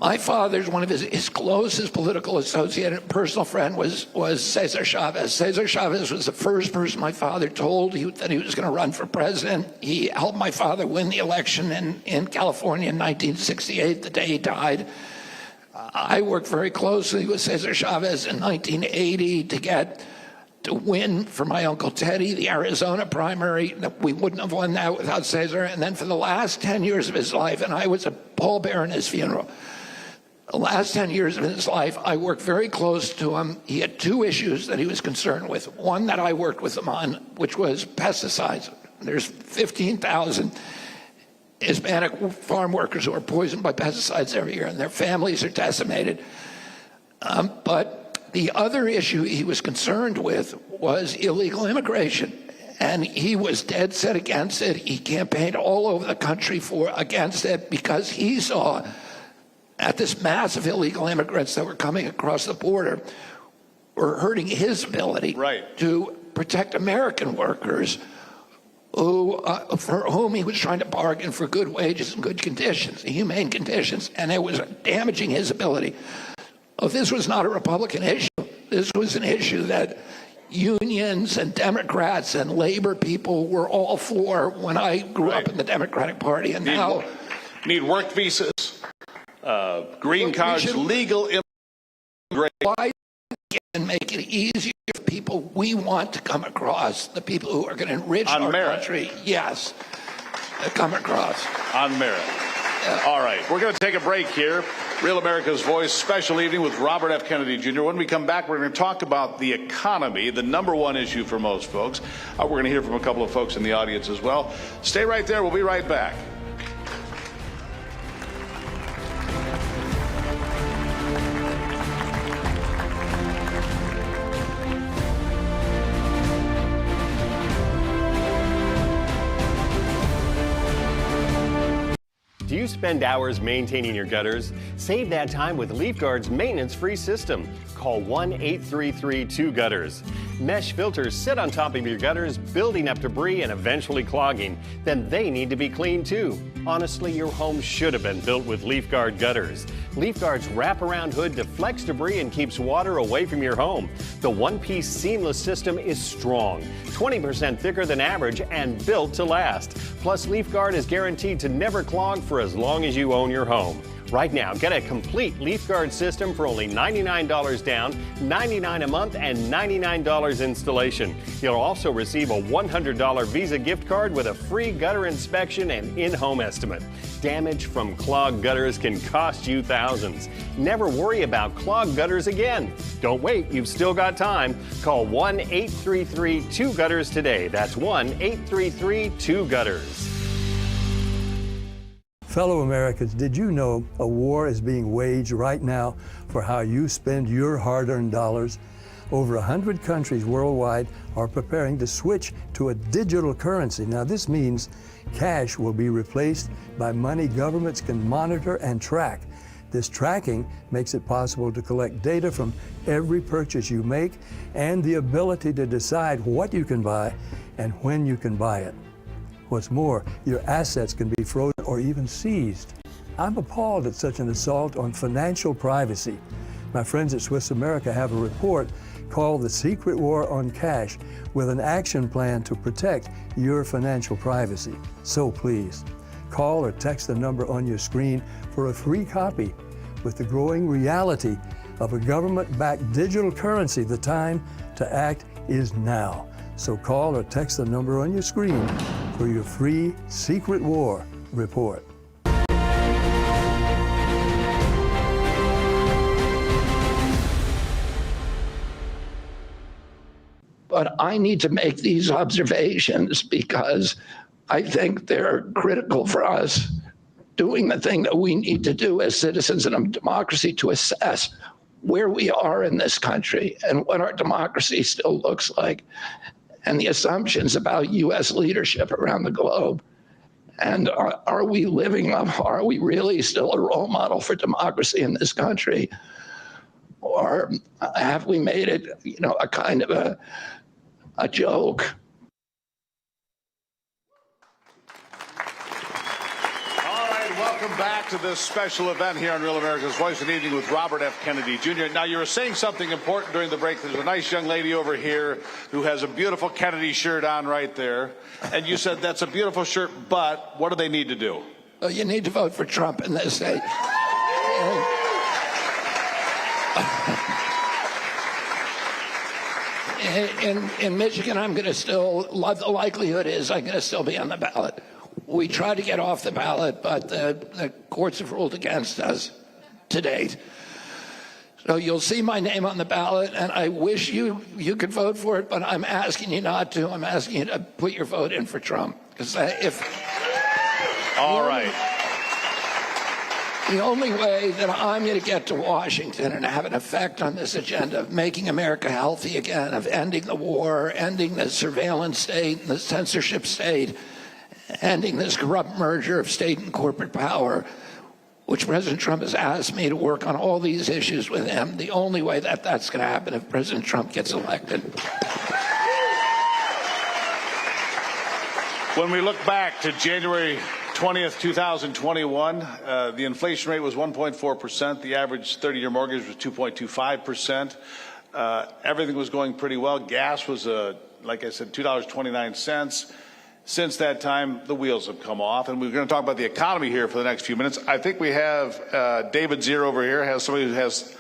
my father's, one of his closest political associate and personal friend was Cesar Chavez. Cesar Chavez was the first person my father told that he was going to run for president. He helped my father win the election in California in 1968, the day he died. I worked very closely with Cesar Chavez in 1980 to win for my Uncle Teddy, the Arizona primary. We wouldn't have won that without Cesar. And then for the last 10 years of his life, and I was a pallbearer in his funeral, the last 10 years of his life, I worked very close to him. He had two issues that he was concerned with. One that I worked with him on, which was pesticides. There's 15,000 Hispanic farm workers who are poisoned by pesticides every year, and their families are decimated. But the other issue he was concerned with was illegal immigration. And he was dead set against it. He campaigned all over the country against it because he saw at this mass of illegal immigrants that were coming across the border were hurting his ability to protect American workers for whom he was trying to bargain for good wages and good conditions, humane conditions, and it was damaging his ability. This was not a Republican issue. This was an issue that unions and Democrats and labor people were all for when I grew up in the Democratic Party, and now need work visas. green cards, legal immigration. Why and make it easier for people we want to come across, the people who are going to enrich our country. Yes, come across. On merit. All right, we're going to take a break here. Real America's Voice, special evening with Robert F. Kennedy Jr. When we come back, we're going to talk about the economy, the #1 issue for most folks. We're going to hear from a couple of folks in the audience as well. Stay right there. We'll be right back. Do you spend hours maintaining your gutters? Save that time with LeafGuard's maintenance-free system. Call 1-833-2-GUTTERS. Mesh filters sit on top of your gutters, building up debris and eventually clogging. Then they need to be cleaned too. Honestly, your home should have been built with LeafGuard gutters. LeafGuard's wraparound hood deflects debris and keeps water away from your home. The one-piece seamless system is strong, 20% thicker than average, and built to last. Plus, LeafGuard is guaranteed to never clog for as long as you own your home. Right now, get a complete LeafGuard system for only $99 down, $99 a month, and $99 installation. You'll also receive a $100 Visa gift card with a free gutter inspection and in-home estimate. Damage from clogged gutters can cost you thousands. Never worry about clogged gutters again. Don't wait, you've still got time. Call 1-833-2-GUTTERS today. That's 1-833-2-GUTTERS. Fellow Americans, did you know a war is being waged right now for how you spend your hard-earned dollars? Over 100 countries worldwide are preparing to switch to a digital currency. Now, this means cash will be replaced by money governments can monitor and track. This tracking makes it possible to collect data from every purchase you make and the ability to decide what you can buy and when you can buy it. What's more, your assets can be frozen or even seized. I'm appalled at such an assault on financial privacy. My friends at Swiss America have a report called The Secret War on Cash with an action plan to protect your financial privacy. So please, call or text the number on your screen for a free copy. With the growing reality of a government-backed digital currency, the time to act is now. So call or text the number on your screen for your free Secret War report. But I need to make these observations because I think they're critical for us doing the thing that we need to do as citizens in a democracy to assess where we are in this country and what our democracy still looks like, and the assumptions about U.S. leadership around the globe. And are we living up? Are we really still a role model for democracy in this country? Or have we made it, a kind of a joke? Welcome back to this special event here on Real America's Voice, an evening with Robert F. Kennedy Jr. Now, you were saying something important during the break. There's a nice young lady over here who has a beautiful Kennedy shirt on right there. And you said that's a beautiful shirt, but what do they need to do? Well, you need to vote for Trump in this state. In Michigan, I'm going to still, the likelihood is I'm going to still be on the ballot. We tried to get off the ballot, but the courts have ruled against us to date. So you'll see my name on the ballot, and I wish you could vote for it, but I'm asking you not to. I'm asking you to put your vote in for Trump. Because All right. The only way that I'm going to get to Washington and have an effect on this agenda of making America healthy again, of ending the war, ending the surveillance state and the censorship state, ending this corrupt merger of state and corporate power, which President Trump has asked me to work on all these issues with him. The only way that that's going to happen if President Trump gets elected. When we look back to January 20th, 2021, the inflation rate was 1.4%. The average 30-year mortgage was 2.25%. Everything was going pretty well. Gas was, like I said, $2.29. Since that time, the wheels have come off, and we're going to talk about the economy here for the next few minutes. I think we have David Zier over here, has somebody who has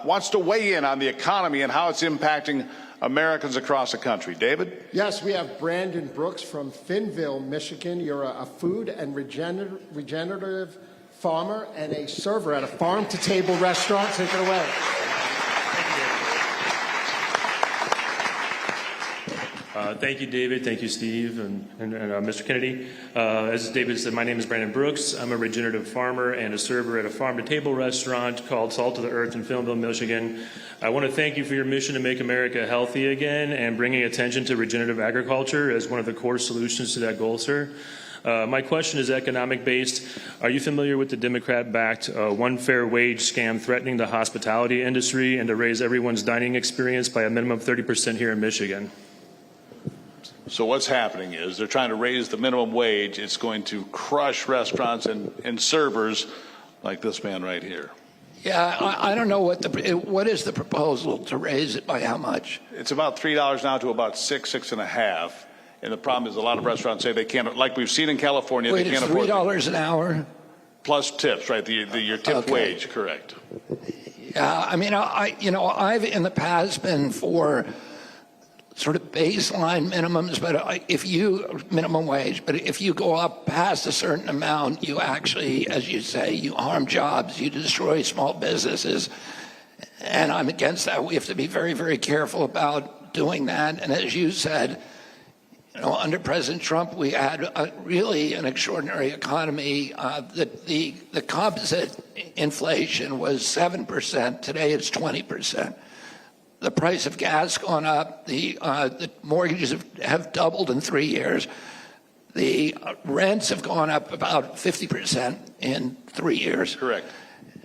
wants to weigh in on the economy and how it's impacting Americans across the country. David? Yes, we have Brandon Brooks from Finnville, Michigan. You're a food and regenerative farmer and a server at a farm-to-table restaurant. Take it away. Thank you, David. Thank you, Steve, and Mr. Kennedy. As David said, my name is Brandon Brooks. I'm a regenerative farmer and a server at a farm-to-table restaurant called Salt of the Earth in Finnville, Michigan. I want to thank you for your mission to make America healthy again and bringing attention to regenerative agriculture as one of the core solutions to that goal, sir. My question is economic-based. Are you familiar with the Democrat-backed one fair wage scam threatening the hospitality industry and to raise everyone's dining experience by a minimum of 30% here in Michigan? So what's happening is they're trying to raise the minimum wage. It's going to crush restaurants and servers like this man right here. Yeah, I don't know what is the proposal to raise it by how much? It's about $3 now to about $6.50. And the problem is a lot of restaurants say they can't, like we've seen in California, Wait, they can't it's afford $3 an hour? Plus tips, right? Your tip wage, correct. Yeah, I mean, I've in the past been for sort of baseline minimums, but minimum wage, but if you go up past a certain amount, you actually, as you say, you harm jobs, you destroy small businesses, and I'm against that. We have to be very, very careful about doing that, and as you said, under President Trump, we had really an extraordinary economy. The composite inflation was 7%. Today it's 20%. The price of gas gone up. The mortgages have doubled in 3 years. The rents have gone up about 50% in 3 years. Correct.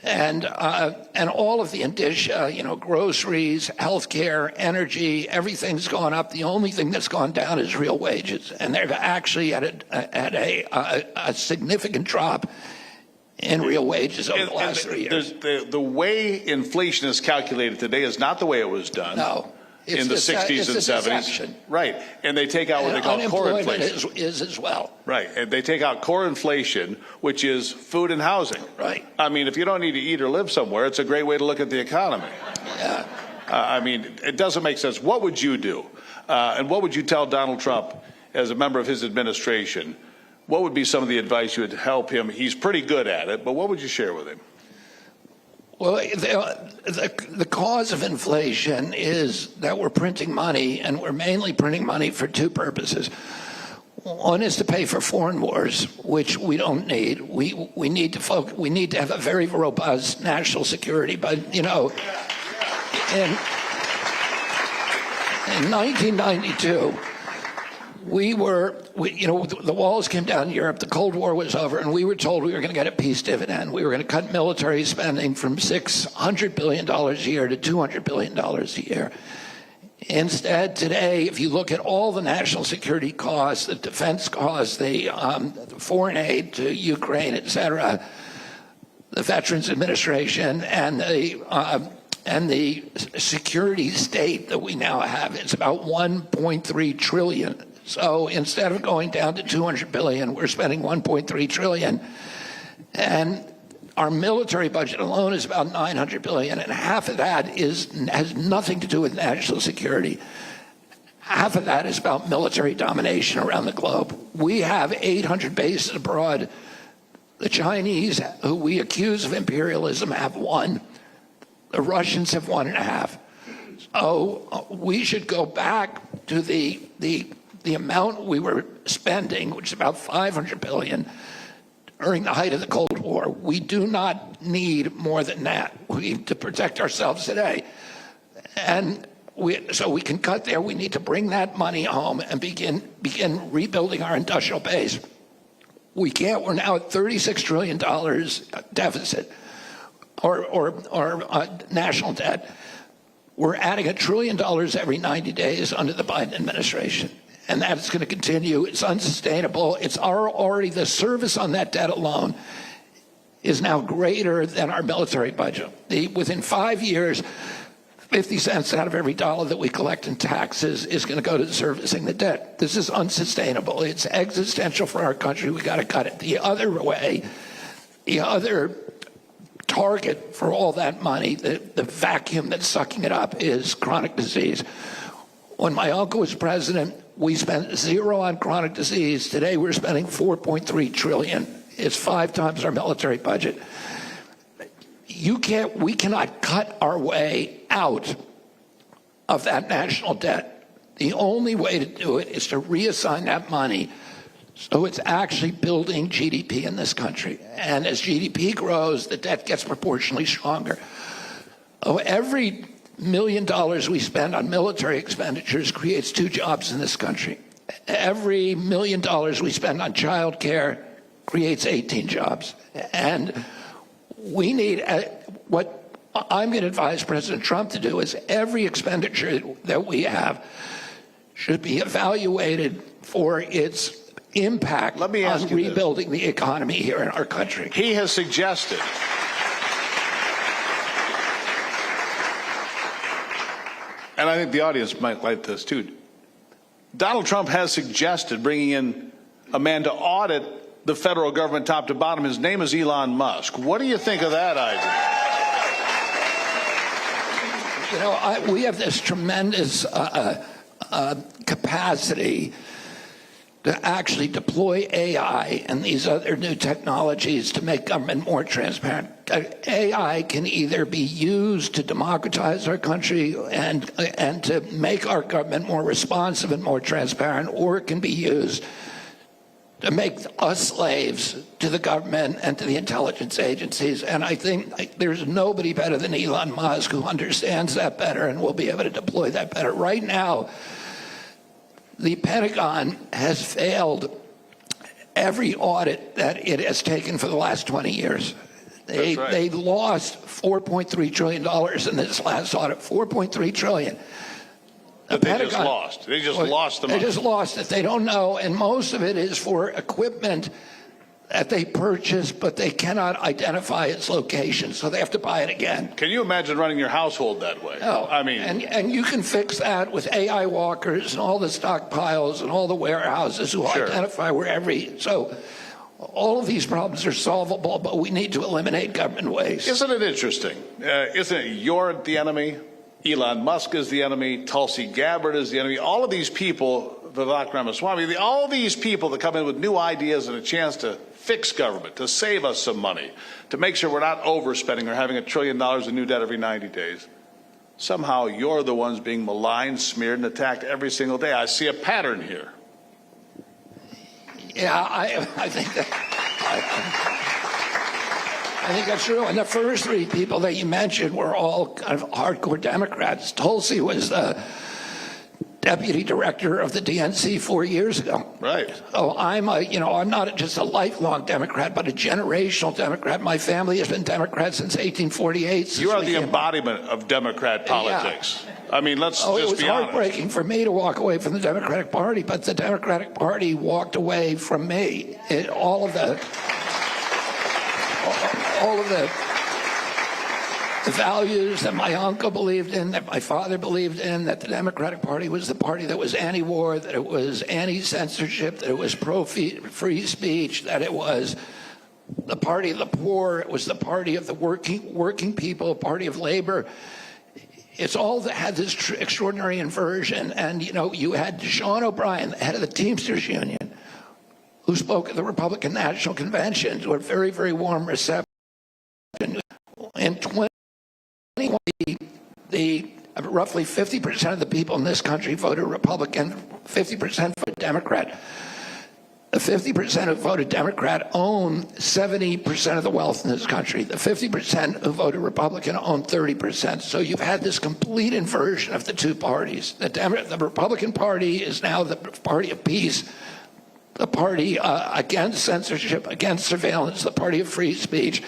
And all of the indicia, groceries, healthcare, energy, everything's gone up. The only thing that's gone down is real wages, and they've actually had a significant drop in real wages over the last 3 years. The way inflation is calculated today is not the way it was done. No. In the 60s and 70s. Right. And they take out what they call core inflation. Unemployment is as well. Right. And they take out core inflation, which is food and housing. Right. I mean, if you don't need to eat or live somewhere, it's a great way to look at the economy. Yeah. I mean, it doesn't make sense. What would you do? And what would you tell Donald Trump as a member of his administration? What would be some of the advice you would help him? He's pretty good at it, but what would you share with him? Well, the cause of inflation is that we're printing money, and we're mainly printing money for two purposes. One is to pay for foreign wars, which we don't need. We need to have a very robust national security. But in 1992. The walls came down in Europe, the Cold War was over, and we were told we were going to get a peace dividend. We were going to cut military spending from $600 billion a year to $200 billion a year. Instead, today, if you look at all the national security costs, the defense costs, the foreign aid to Ukraine, et cetera, the Veterans Administration, and the security state that we now have, it's about $1.3 trillion. So instead of going down to $200 billion, we're spending $1.3 trillion. And our military budget alone is about $900 billion, and half of that has nothing to do with national security. Half of that is about military domination around the globe. We have 800 bases abroad. The Chinese, who we accuse of imperialism, have 1. The Russians have 1.5. So we should go back to the amount we were spending, which is about $500 billion during the height of the Cold War. We do not need more than that to protect ourselves today. And so we can cut there. We need to bring that money home and begin rebuilding our industrial base. We can't. We're now at $36 trillion deficit or national debt. We're adding $1 trillion every 90 days under the Biden administration. And that's going to continue. It's unsustainable. It's already the service on that debt alone is now greater than our military budget. Within 5 years, 50 cents out of every dollar that we collect in taxes is going to go to servicing the debt. This is unsustainable. It's existential for our country. We got to cut it. The other way, the other target for all that money, the vacuum that's sucking it up, is chronic disease. When my uncle was president, we spent zero on chronic disease. Today we're spending $4.3 trillion. It's 5 times our military budget. We cannot cut our way out of that national debt. The only way to do it is to reassign that money so it's actually building GDP in this country. And as GDP grows, the debt gets proportionally stronger. Every $1 million we spend on military expenditures creates 2 jobs in this country. Every $1 million we spend on child care creates 18 jobs. And we need, what I'm going to advise President Trump to do is every expenditure that we have should be evaluated for its impact on rebuilding the economy here in our country. He has suggested and I think the audience might like this too. Donald Trump has suggested bringing in a man to audit the federal government top to bottom. His name is Elon Musk. What do you think of that idea? You know, we have this tremendous capacity to actually deploy AI and these other new technologies to make government more transparent. AI can either be used to democratize our country and to make our government more responsive and more transparent, or it can be used to make us slaves to the government and to the intelligence agencies. And I think there's nobody better than Elon Musk who understands that better and will be able to deploy that better. Right now, the Pentagon has failed every audit that it has taken for the last 20 years. They lost $4.3 trillion in this last audit, $4.3 trillion. But they just lost. They just lost the money. They just lost it. They don't know, and most of it is for equipment that they purchase, but they cannot identify its location, so they have to buy it again. Can you imagine running your household that way? No. I mean, and you can fix that with AI walkers and all the stockpiles and all the warehouses who identify where so all of these problems are solvable, but we need to eliminate government waste. Isn't it interesting? Isn't it you're the enemy? Elon Musk is the enemy. Tulsi Gabbard is the enemy. All of these people, Vivek Ramaswamy, all these people that come in with new ideas and a chance to fix government, to save us some money, to make sure we're not overspending or having $1 trillion in new debt every 90 days. Somehow you're the ones being maligned, smeared, and attacked every single day. I see a pattern here. Yeah, I think that. I think that's true. And the first 3 people that you mentioned were all kind of hardcore Democrats. Tulsi was the deputy director of the DNC 4 years ago. Right. So I'm not just a lifelong Democrat, but a generational Democrat. My family has been Democrat since 1848. You are the embodiment of Democrat politics. Yeah. I mean, let's just be honest. It was heartbreaking for me to walk away from the Democratic Party, but the Democratic Party walked away from me. All of the values that my uncle believed in, that my father believed in, that the Democratic Party was the party that was anti-war, that it was anti-censorship, that it was pro-free speech, that it was the party of the poor, it was the party of the working people, party of labor. It's all that had this extraordinary inversion. And, you had Sean O'Brien, the head of the Teamsters Union, who spoke at the Republican National Convention to a very, very warm reception. In 2020, roughly 50% of the people in this country voted Republican, 50% voted Democrat. The 50% who voted Democrat own 70% of the wealth in this country. The 50% who voted Republican own 30%. So you've had this complete inversion of the two parties. The Republican Party is now the party of peace, the party against censorship, against surveillance, the party of free speech,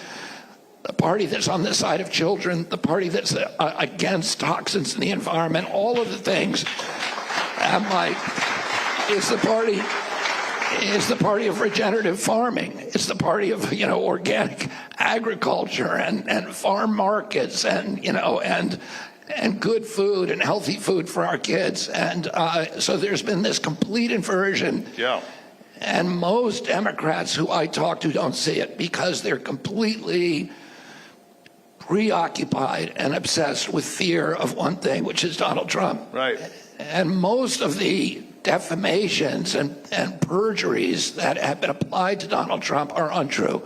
the party that's on the side of children, the party that's against toxins in the environment, all of the things. It's the party of regenerative farming. It's the party of, organic agriculture and farm markets and and good food and healthy food for our kids. And so there's been this complete inversion. Yeah. And most Democrats who I talk to don't see it because they're completely preoccupied and obsessed with fear of one thing, which is Donald Trump. Right. And most of the defamations and perjuries that have been applied to Donald Trump are untrue.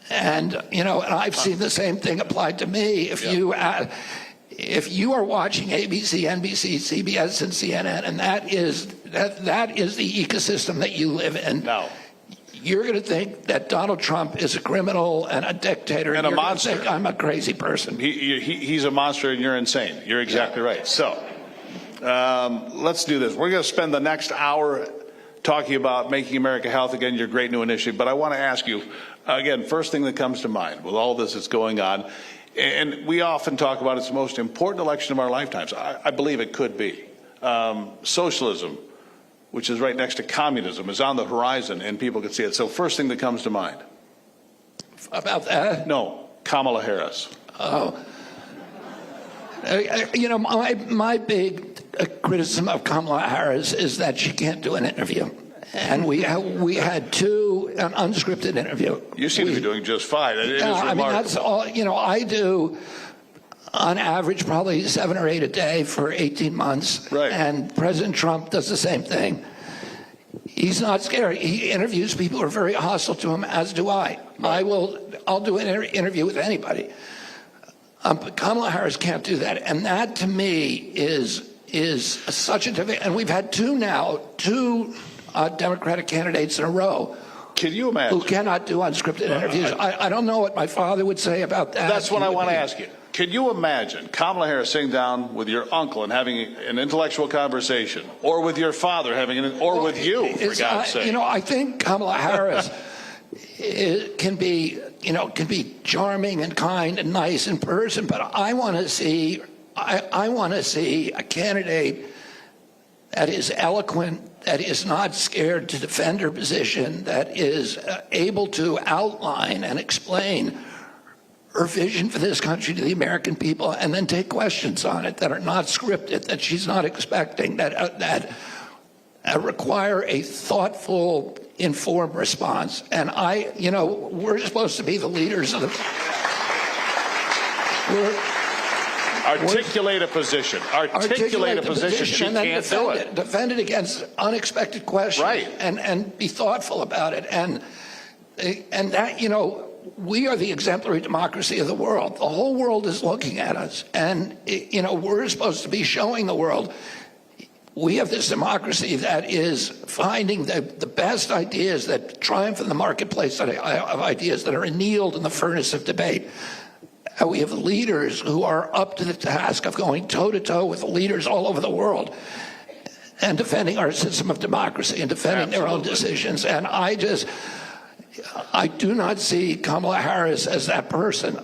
And, and I've seen the same thing applied to me. If you are watching ABC, NBC, CBS, and CNN, and that is the ecosystem that you live in, you're going to think that Donald Trump is a criminal and a dictator, and a monster. Think I'm a crazy person. He's a monster, and you're insane. You're exactly right. So let's do this. We're going to spend the next hour talking about making America healthy again, your great new initiative. But I want to ask you, again, first thing that comes to mind with all this that's going on, and we often talk about it's the most important election of our lifetimes. I believe it could be. Socialism, which is right next to communism, is on the horizon, and people can see it. So first thing that comes to mind. About that? No, Kamala Harris. Oh. My big criticism of Kamala Harris is that she can't do an interview. And we had an unscripted interview. You seem to be doing just fine. It is I mean, remarkable. that's all. I do, on average, probably 7 or 8 a day for 18 months. Right. And President Trump does the same thing. He's not scared. He interviews people who are very hostile to him, as do I. Right. I'll do an interview with anybody. But Kamala Harris can't do that. And that, to me, is such a difficult. And we've had two Democratic candidates in a row. Can you imagine? Who cannot do unscripted interviews. I don't know what my father would say about that. That's what I want to ask you. Can you imagine Kamala Harris sitting down with your uncle and having an intellectual conversation, or with your father or with you, for God's sake? I think Kamala Harris can be charming and kind and nice in person, but I want to see a candidate that is eloquent, that is not scared to defend her position, that is able to outline and explain her vision for this country to the American people, and then take questions on it that are not scripted, that she's not expecting, that require a thoughtful, informed response. And we're supposed to be the leaders of the. Articulate a position. Articulate a position. She and then can't do it. Defend it against unexpected questions. Right. And be thoughtful about it. And that, we are the exemplary democracy of the world. The whole world is looking at us. And, we're supposed to be showing the world we have this democracy that is finding the best ideas that triumph in the marketplace of ideas that are annealed in the furnace of debate. We have leaders who are up to the task of going toe-to-toe with leaders all over the world and defending our system of democracy and defending their own decisions. And I do not see Kamala Harris as that person.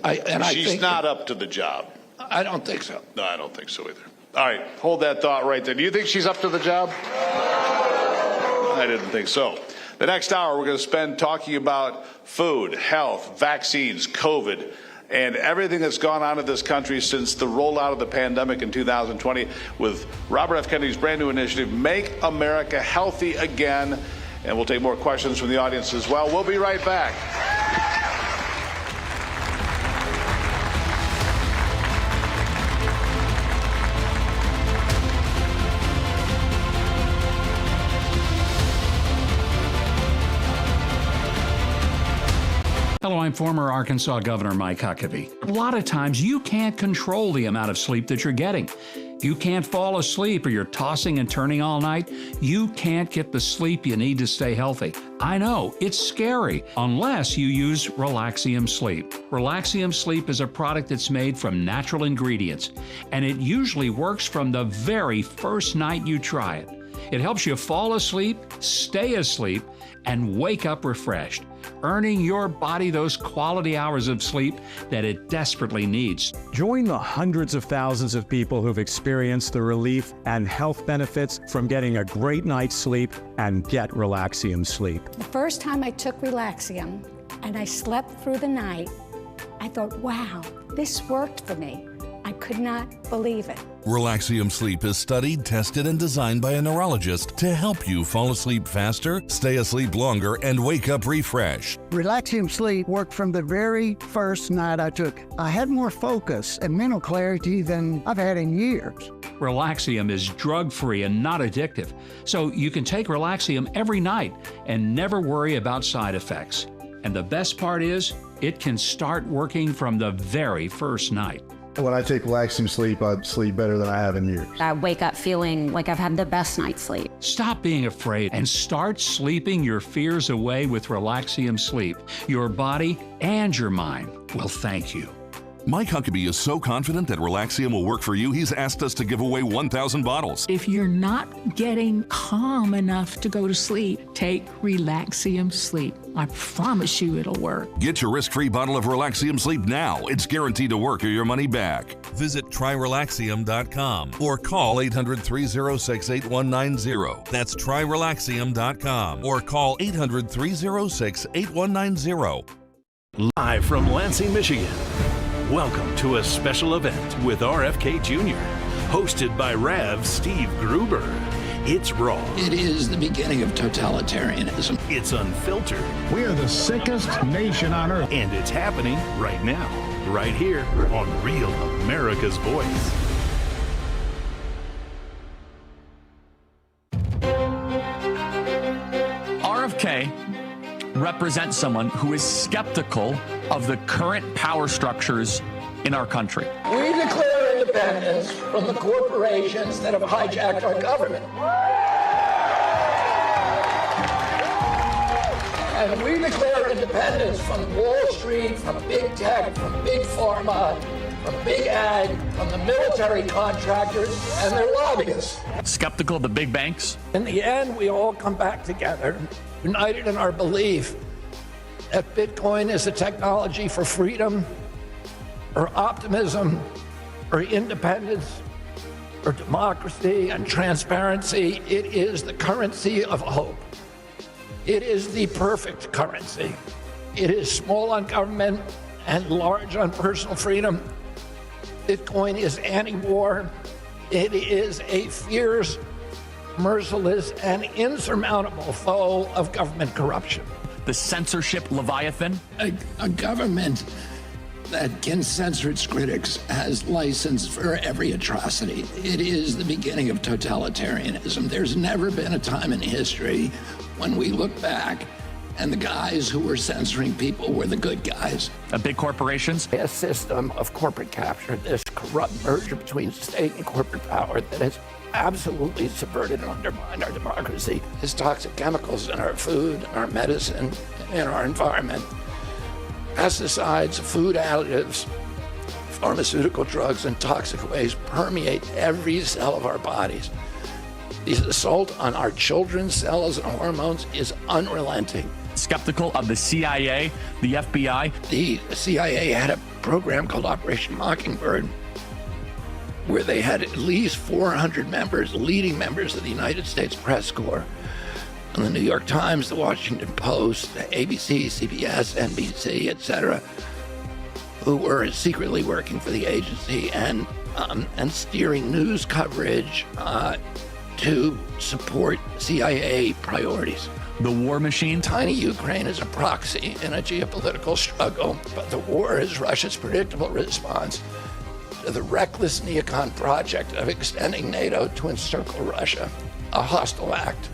She's not up to the job. I don't think so. No, I don't think so either. All right, hold that thought right there. Do you think she's up to the job? I didn't think so. The next hour, we're going to spend talking about food, health, vaccines, COVID, and everything that's gone on in this country since the rollout of the pandemic in 2020 with Robert F. Kennedy's brand new initiative, Make America Healthy Again. And we'll take more questions from the audience as well. We'll be right back. Hello, I'm former Arkansas Governor Mike Huckabee. A lot of times you can't control the amount of sleep that you're getting. You can't fall asleep or you're tossing and turning all night. You can't get the sleep you need to stay healthy. I know, it's scary unless you use Relaxium Sleep. Relaxium Sleep is a product that's made from natural ingredients, and it usually works from the very first night you try it. It helps you fall asleep, stay asleep, and wake up refreshed, earning your body those quality hours of sleep that it desperately needs. Join the hundreds of thousands of people who've experienced the relief and health benefits from getting a great night's sleep and get Relaxium Sleep. The first time I took Relaxium and I slept through the night, I thought, wow, this worked for me. I could not believe it. Relaxium Sleep is studied, tested, and designed by a neurologist to help you fall asleep faster, stay asleep longer, and wake up refreshed. Relaxium Sleep worked from the very first night I took it. I had more focus and mental clarity than I've had in years. Relaxium is drug-free and not addictive, so you can take Relaxium every night and never worry about side effects. And the best part is, it can start working from the very first night. When I take Lansing sleep, I sleep better than I have in years. I wake up feeling like I've had the best night's sleep. Stop being afraid and start sleeping your fears away with Relaxium Sleep. Your body and your mind will thank you. Mike Huckabee is so confident that Relaxium will work for you, he's asked us to give away 1,000 bottles. If you're not getting calm enough to go to sleep, take Relaxium Sleep. I promise you it'll work. Get your risk-free bottle of Relaxium Sleep now. It's guaranteed to work or your money back. Visit tryrelaxium.com or call 800-306-8190. That's tryrelaxium.com or call 800-306-8190. Live from Lansing, Michigan. Welcome to a special event with RFK Jr., hosted by Rev. Steve Gruber. It's raw. It is the beginning of totalitarianism. It's unfiltered. We are the sickest nation on earth. And it's happening right now, right here on Real America's Voice. RFK represents someone who is skeptical of the current power structures in our country. We declare independence from the corporations that have hijacked our government. And we declare independence from Wall Street, from big tech, from big pharma, from big ag, from the military contractors and their lobbyists. Skeptical of the big banks? In the end, we all come back together, united in our belief that Bitcoin is a technology for freedom, or optimism, or independence, or democracy and transparency. It is the currency of hope. It is the perfect currency. It is small on government and large on personal freedom. Bitcoin is anti-war. It is a fierce, merciless, and insurmountable foe of government corruption. The censorship leviathan? A government that can censor its critics has license for every atrocity. It is the beginning of totalitarianism. There's never been a time in history when we look back and the guys who were censoring people were the good guys. Big corporations? A system of corporate capture, this corrupt merger between state and corporate power that has absolutely subverted and undermined our democracy. There's toxic chemicals in our food, our medicine, in our environment. Pesticides, food additives, pharmaceutical drugs, and toxic waste permeate every cell of our bodies. The assault on our children's cells and hormones is unrelenting. Skeptical of the CIA, the FBI? The CIA had a program called Operation Mockingbird, where they had at least 400 members, leading members of the United States Press Corps, and the New York Times, the Washington Post, the ABC, CBS, NBC, etc., who were secretly working for the agency and steering news coverage to support CIA priorities. The war machine? Tiny Ukraine is a proxy in a geopolitical struggle, but the war is Russia's predictable response to the reckless neocon project of extending NATO to encircle Russia, a hostile act.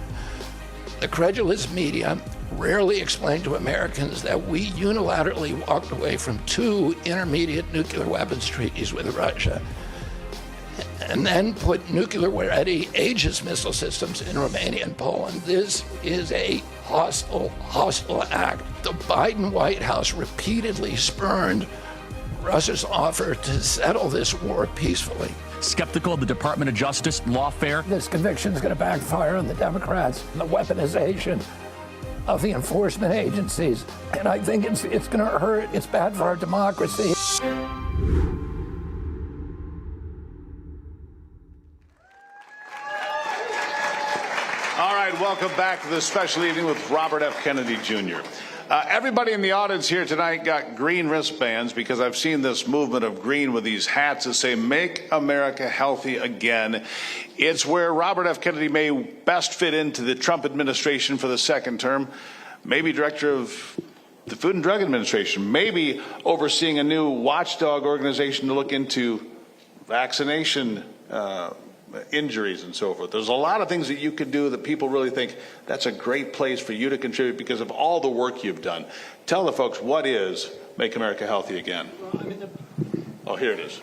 The credulous media rarely explain to Americans that we unilaterally walked away from 2 intermediate nuclear weapons treaties with Russia and then put nuclear-ready Aegis missile systems in Romania and Poland. This is a hostile act. The Biden White House repeatedly spurned Russia's offer to settle this war peacefully. Skeptical of the Department of Justice lawfare? This conviction is going to backfire on the Democrats and the weaponization of the enforcement agencies. And I think it's going to hurt. It's bad for our democracy. All right, welcome back to this special evening with Robert F. Kennedy Jr. Everybody in the audience here tonight got green wristbands because I've seen this movement of green with these hats that say, "Make America Healthy Again." It's where Robert F. Kennedy may best fit into the Trump administration for the second term, maybe director of the Food and Drug Administration, maybe overseeing a new watchdog organization to look into vaccination injuries and so forth. There's a lot of things that you could do that people really think that's a great place for you to contribute because of all the work you've done. Tell the folks, what is Make America Healthy Again? Oh, here it is.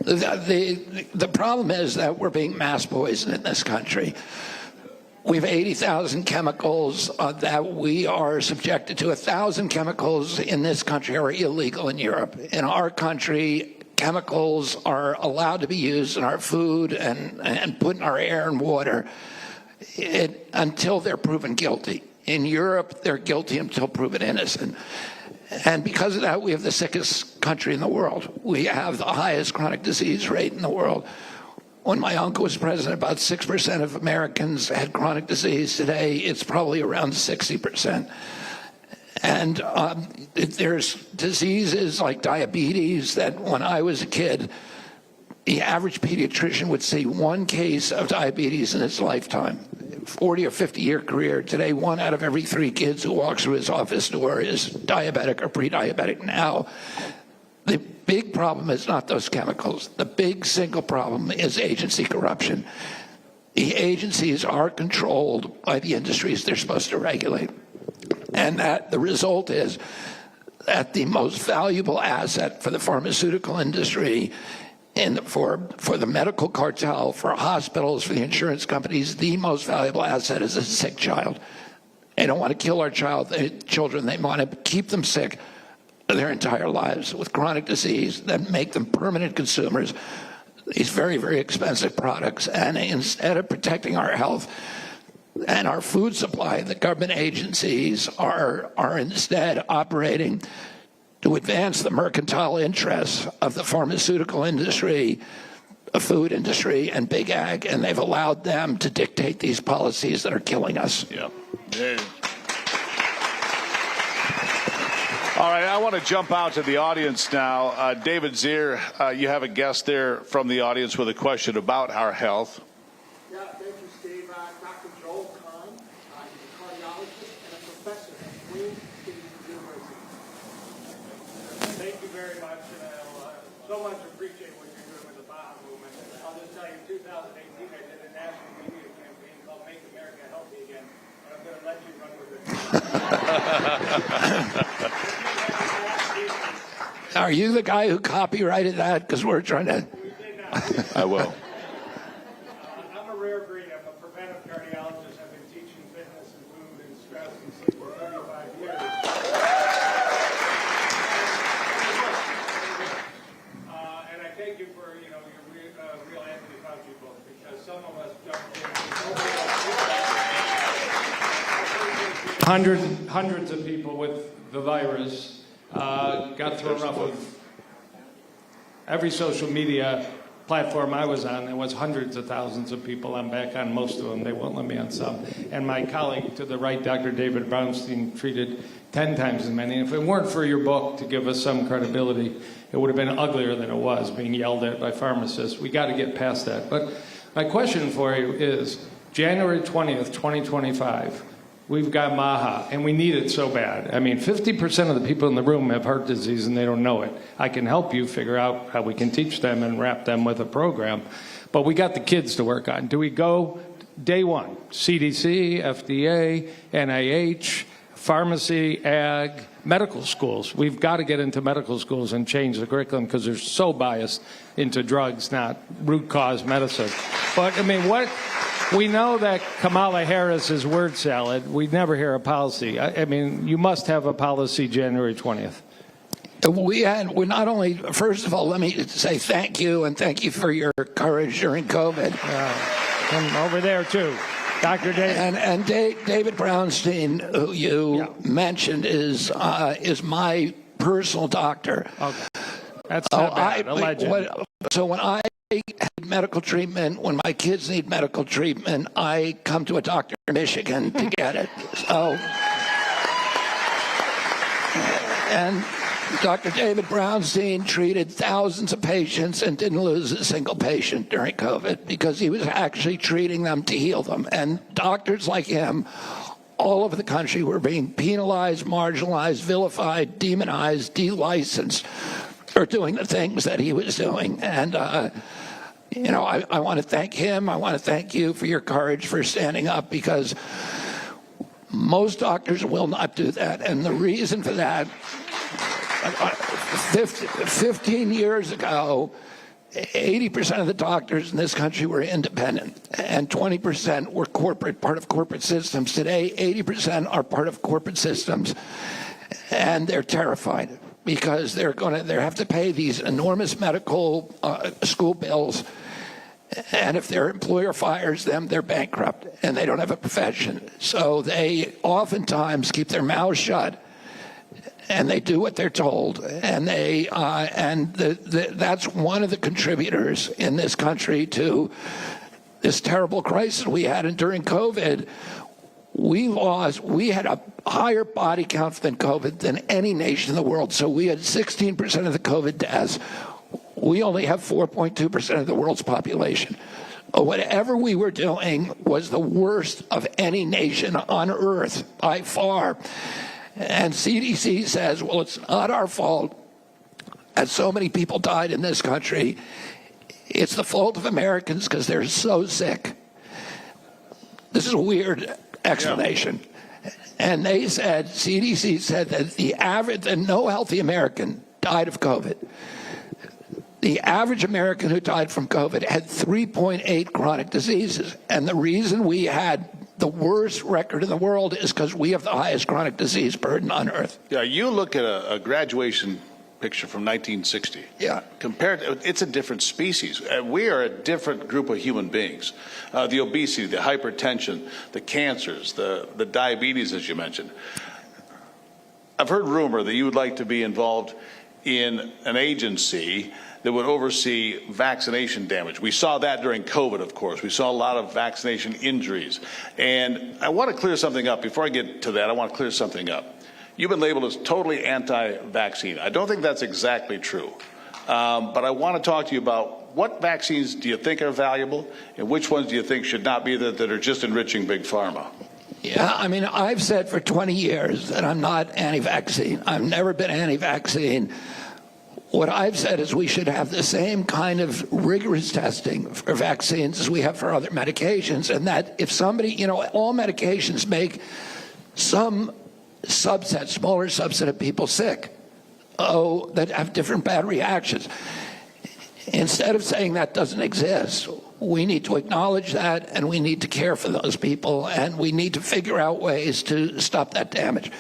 The problem is that we're being mass poisoned in this country. We have 80,000 chemicals that we are subjected to. 1,000 chemicals in this country are illegal in Europe. In our country, chemicals are allowed to be used in our food and put in our air and water until they're proven guilty. In Europe, they're guilty until proven innocent. And because of that, we have the sickest country in the world. We have the highest chronic disease rate in the world. When my uncle was president, about 6% of Americans had chronic disease. Today, it's probably around 60%. And there's diseases like diabetes that when I was a kid, the average pediatrician would see one case of diabetes in his lifetime, 40 or 50-year career. Today, 1 out of every 3 kids who walks through his office door is diabetic or pre-diabetic now. The big problem is not those chemicals. The big single problem is agency corruption. The agencies are controlled by the industries they're supposed to regulate. And that the result is that the most valuable asset for the pharmaceutical industry and for the medical cartel, for hospitals, for the insurance companies, the most valuable asset is a sick child. They don't want to kill our children. They want to keep them sick their entire lives with chronic disease that make them permanent consumers, these very, very expensive products. And instead of protecting our health and our food supply, the government agencies are instead operating to advance the mercantile interests of the pharmaceutical industry, the food industry, and big ag, and they've allowed them to dictate these policies that are killing us. Yeah. All right, I want to jump out to the audience now. David Zier, you have a guest there from the audience with a question about our health. Yeah, thank you, Steve. Dr. Joel Kahn, he's a cardiologist and a professor at Queen City University. Thank you very much, and I so much appreciate what you're doing with the Baja movement. I'll just tell you, in 2018, I did a national media campaign called Make America Healthy Again, and I'm going to let you run with it. Are you the guy who copyrighted that? Because we're trying to... I will. I'm a rare breed. I'm a preventive cardiologist. I've been teaching fitness and food and stress and sleep for 35 years. And I thank you for, your real Anthony Fauci book, because some of us jumped in. Hundreds of people with the virus got thrown off of every social media platform I was on. There was hundreds of thousands of people. I'm back on most of them. They won't let me on some. And my colleague to the right, Dr. David Brownstein, treated 10 times as many. And if it weren't for your book to give us some credibility, it would have been uglier than it was, being yelled at by pharmacists. We got to get past that. But my question for you is, January 20th, 2025, we've got MAHA, and we need it so bad. I mean, 50% of the people in the room have heart disease, and they don't know it. I can help you figure out how we can teach them and wrap them with a program. But we got the kids to work on. Do we go day one? CDC, FDA, NIH, pharmacy, ag, medical schools. We've got to get into medical schools and change the curriculum because they're so biased into drugs, not root cause medicine. But, I mean, we know that Kamala Harris is word salad. We never hear a policy. I mean, you must have a policy January 20th. We not only, first of all, let me say thank you, and thank you for your courage during COVID. And over there, too. Dr. David. And David Brownstein, who you mentioned, is my personal doctor. Okay. That's not bad. A legend. So when I need medical treatment, when my kids need medical treatment, I come to a doctor in Michigan to get it. So And Dr. David Brownstein treated thousands of patients and didn't lose a single patient during COVID because he was actually treating them to heal them. And doctors like him all over the country were being penalized, marginalized, vilified, demonized, delicensed for doing the things that he was doing. And, you know, I want to thank him. I want to thank you for your courage for standing up, because most doctors will not do that. And the reason for that, 15 years ago, 80% of the doctors in this country were independent, and 20% were corporate, part of corporate systems. Today, 80% are part of corporate systems, and they're terrified because they have to pay these enormous medical school bills. And if their employer fires them, they're bankrupt, and they don't have a profession. So they oftentimes keep their mouths shut, and they do what they're told. And that's one of the contributors in this country to this terrible crisis we had. And during COVID, we had a higher body count than COVID than any nation in the world. So we had 16% of the COVID deaths. We only have 4.2% of the world's population. Whatever we were doing was the worst of any nation on earth by far. And CDC says, well, it's not our fault that so many people died in this country. It's the fault of Americans because they're so sick. This is a weird explanation. Yeah. And they said, CDC said that no healthy American died of COVID. The average American who died from COVID had 3.8 chronic diseases. And the reason we had the worst record in the world is because we have the highest chronic disease burden on earth. Yeah, you look at a graduation picture from 1960. Yeah. It's a different species. We are a different group of human beings. The obesity, the hypertension, the cancers, the diabetes, as you mentioned. I've heard rumor that you would like to be involved in an agency that would oversee vaccination damage. We saw that during COVID, of course. We saw a lot of vaccination injuries. And I want to clear something up. Before I get to that, I want to clear something up. You've been labeled as totally anti-vaccine. I don't think that's exactly true. But I want to talk to you about what vaccines do you think are valuable and which ones do you think should not be that are just enriching big pharma? Yeah, I mean, I've said for 20 years that I'm not anti-vaccine. I've never been anti-vaccine. What I've said is we should have the same kind of rigorous testing for vaccines as we have for other medications, and that if somebody, you know, all medications make some subset, smaller subset of people sick, that have different bad reactions. Instead of saying that doesn't exist, we need to acknowledge that, and we need to care for those people, and we need to figure out ways to stop that damage.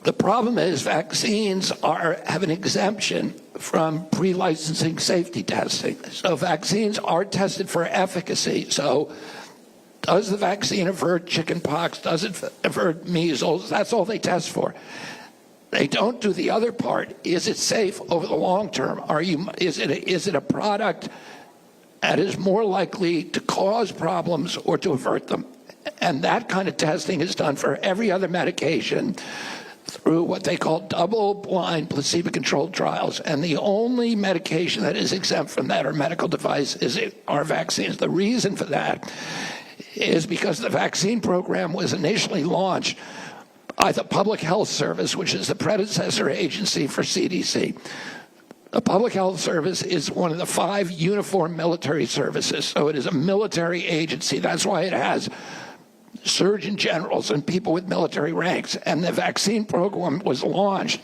The problem is vaccines have an exemption from pre-licensing safety testing. So vaccines are tested for efficacy. So does the vaccine avert chickenpox? Does it avert measles? That's all they test for. They don't do the other part. Is it safe over the long term? Is it a product that is more likely to cause problems or to avert them? And that kind of testing is done for every other medication through what they call double-blind placebo-controlled trials. And the only medication that is exempt from that, or medical device, are vaccines. The reason for that is because the vaccine program was initially launched by the Public Health Service, which is the predecessor agency for CDC. The Public Health Service is one of the 5 uniform military services, so it is a military agency. That's why it has surgeon generals and people with military ranks. And the vaccine program was launched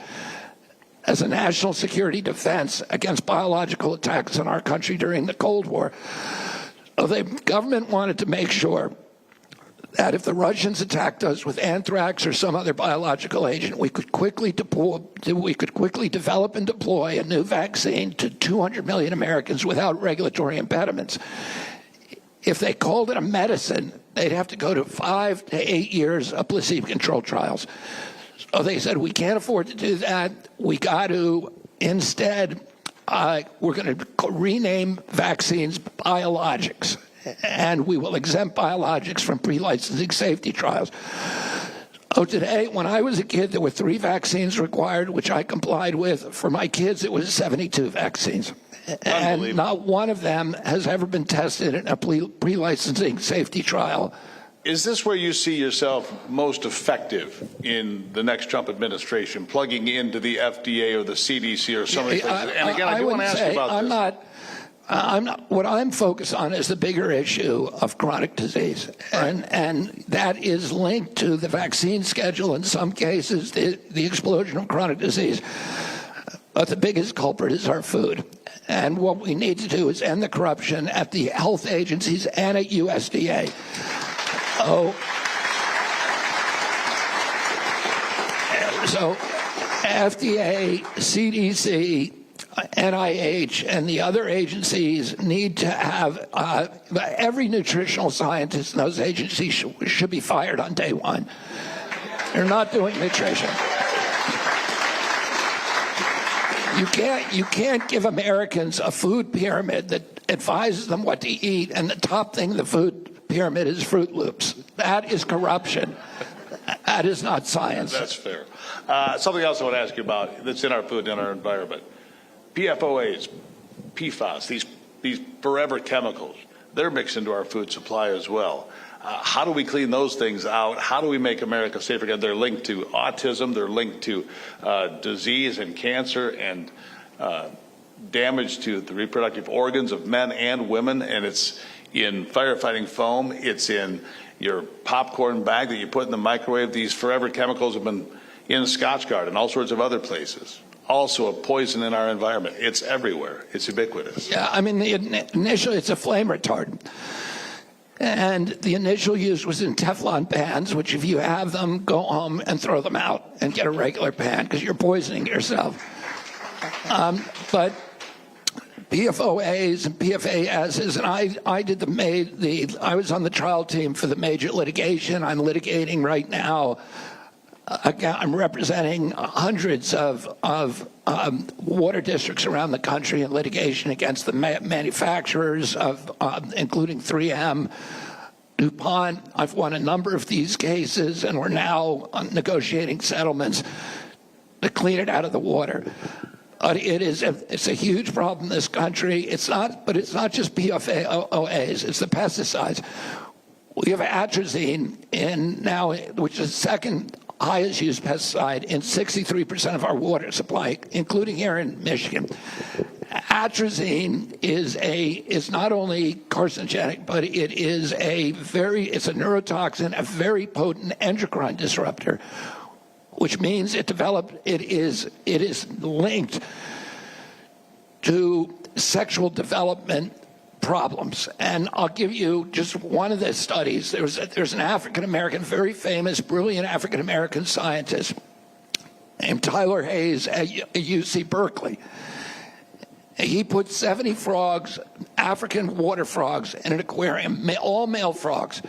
as a national security defense against biological attacks in our country during the Cold War. So the government wanted to make sure that if the Russians attacked us with anthrax or some other biological agent, we could quickly develop and deploy a new vaccine to 200 million Americans without regulatory impediments. If they called it a medicine, they'd have to go to 5 to 8 years of placebo-controlled trials. So they said, we can't afford to do that. We got to, instead, we're going to rename vaccines biologics, and we will exempt biologics from pre-licensing safety trials. Oh, today, when I was a kid, there were 3 vaccines required, which I complied with. For my kids, it was 72 vaccines. And not one of them has ever been tested in a pre-licensing safety trial. Is this where you see yourself most effective in the next Trump administration, plugging into the FDA or the CDC or some of these places? And again, I do want to ask you about this. I'm not. What I'm focused on is the bigger issue of chronic disease, and that is linked to the vaccine schedule. In some cases, the explosion of chronic disease. But the biggest culprit is our food, and what we need to do is end the corruption at the health agencies and at USDA. So FDA, CDC, NIH, and the other agencies need to have every nutritional scientist in those agencies should be fired on day one. They're not doing nutrition. You can't give Americans a food pyramid that advises them what to eat, and the top thing in the food pyramid is Fruit Loops. That is corruption. That is not science. That's fair. Something else I want to ask you about that's in our food and in our environment. PFOAs, PFAS, these forever chemicals, they're mixed into our food supply as well. How do we clean those things out? How do we make America safer again? They're linked to autism. They're linked to disease and cancer and damage to the reproductive organs of men and women. And it's in firefighting foam. It's in your popcorn bag that you put in the microwave. These forever chemicals have been in Scotchgard and all sorts of other places. Also a poison in our environment. It's everywhere. It's ubiquitous. Yeah, I mean, initially it's a flame retardant. And the initial use was in Teflon pans, which if you have them, go home and throw them out and get a regular pan because you're poisoning yourself. But PFOAs and PFASs, and I was on the trial team for the major litigation. I'm litigating right now. I'm representing hundreds of water districts around the country in litigation against the manufacturers, including 3M, DuPont. I've won a number of these cases, and we're now negotiating settlements to clean it out of the water. It's a huge problem in this country. It's not just PFOAs. It's the pesticides. We have atrazine now, which is the second highest used pesticide in 63% of our water supply, including here in Michigan. Atrazine is not only carcinogenic, but it's a neurotoxin, a very potent endocrine disruptor, which means it is linked to sexual development problems. And I'll give you just one of the studies. There's an African-American, very famous, brilliant African-American scientist named Tyler Hayes at UC Berkeley. He put 70 frogs, African water frogs, in an aquarium, all male frogs.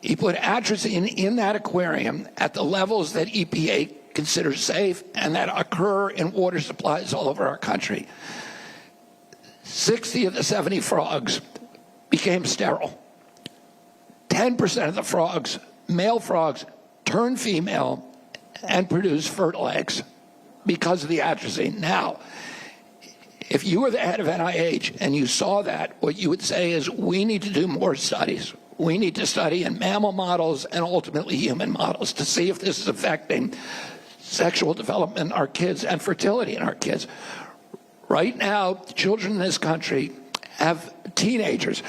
He put atrazine in that aquarium at the levels that EPA considers safe and that occur in water supplies all over our country. 60 of the 70 frogs became sterile. 10% of the frogs, male frogs, turned female and produced fertile eggs because of the atrazine. Now, if you were the head of NIH and you saw that, what you would say is we need to do more studies. We need to study in mammal models and ultimately human models to see if this is affecting sexual development in our kids and fertility in our kids. Right now, children in this country teenagers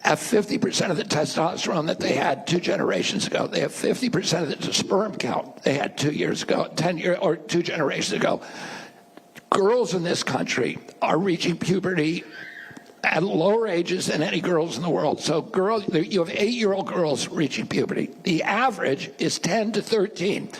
have 50% of the testosterone that they had 2 generations ago. They have 50% of the sperm count they had 2 years ago, 2 generations ago. Girls in this country are reaching puberty at lower ages than any girls in the world. So you have 8-year-old girls reaching puberty. The average is 10 to 13.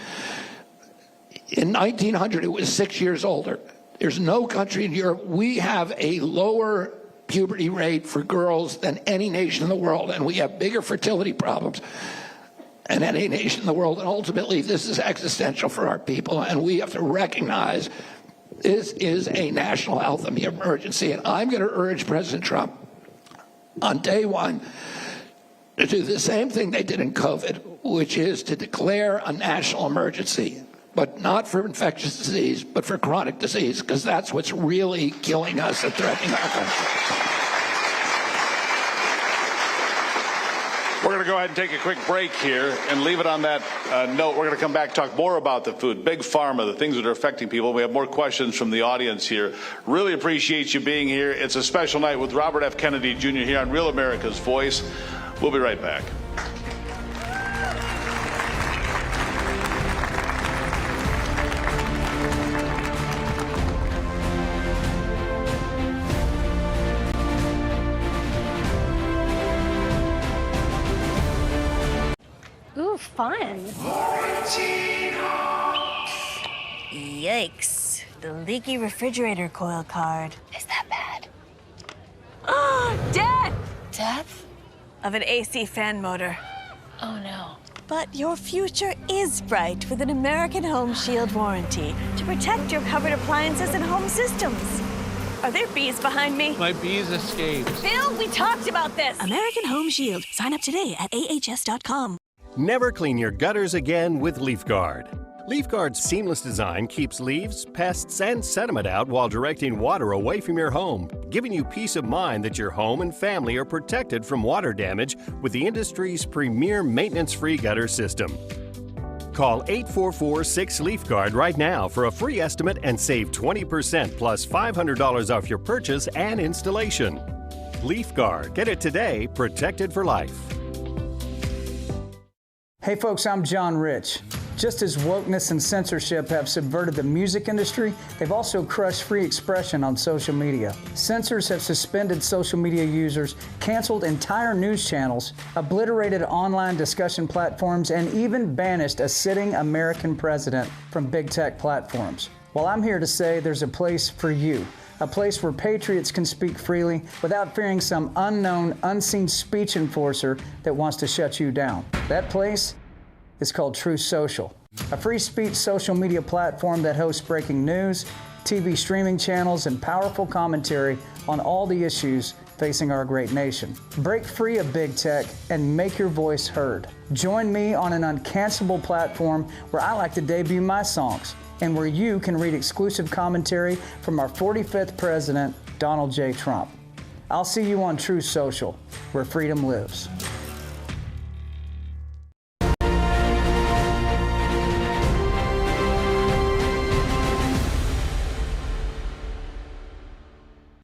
In 1900, it was 6 years older. There's no country in Europe. We have a lower puberty rate for girls than any nation in the world, and we have bigger fertility problems than any nation in the world. And ultimately, this is existential for our people, and we have to recognize this is a national health emergency. And I'm going to urge President Trump on day one to do the same thing they did in COVID, which is to declare a national emergency, but not for infectious disease, but for chronic disease, because that's what's really killing us and threatening our country. We're going to go ahead and take a quick break here and leave it on that note. We're going to come back, talk more about the food, big pharma, the things that are affecting people. We have more questions from the audience here. Really appreciate you being here. It's a special night with Robert F. Kennedy Jr. here on Real America's Voice. We'll be right back. Ooh, fun. Yikes. The leaky refrigerator coil card. Is that bad? Oh, death! Death? Of an AC fan motor. Oh, no. But your future is bright with an American Home Shield warranty to protect your covered appliances and home systems. Are there bees behind me? My bees escaped. Bill, we talked about this. American Home Shield. Sign up today at ahs.com. Never clean your gutters again with LeafGuard. LeafGuard's seamless design keeps leaves, pests, and sediment out while directing water away from your home, giving you peace of mind that your home and family are protected from water damage with the industry's premier maintenance-free gutter system. Call 844-6LeafGuard right now for a free estimate and save 20% plus $500 off your purchase and installation. LeafGuard. Get it today, protected for life. Hey folks, I'm John Rich. Just as wokeness and censorship have subverted the music industry, they've also crushed free expression on social media. Censors have suspended social media users, canceled entire news channels, obliterated online discussion platforms, and even banished a sitting American president from big tech platforms. Well, I'm here to say there's a place for you. A place where patriots can speak freely without fearing some unknown, unseen speech enforcer that wants to shut you down. That place is called Truth Social, a free speech social media platform that hosts breaking news, TV streaming channels, and powerful commentary on all the issues facing our great nation. Break free of big tech and make your voice heard. Join me on an uncancelable platform where I like to debut my songs, and where you can read exclusive commentary from our 45th president, Donald J. Trump. I'll see you on Truth Social, where freedom lives.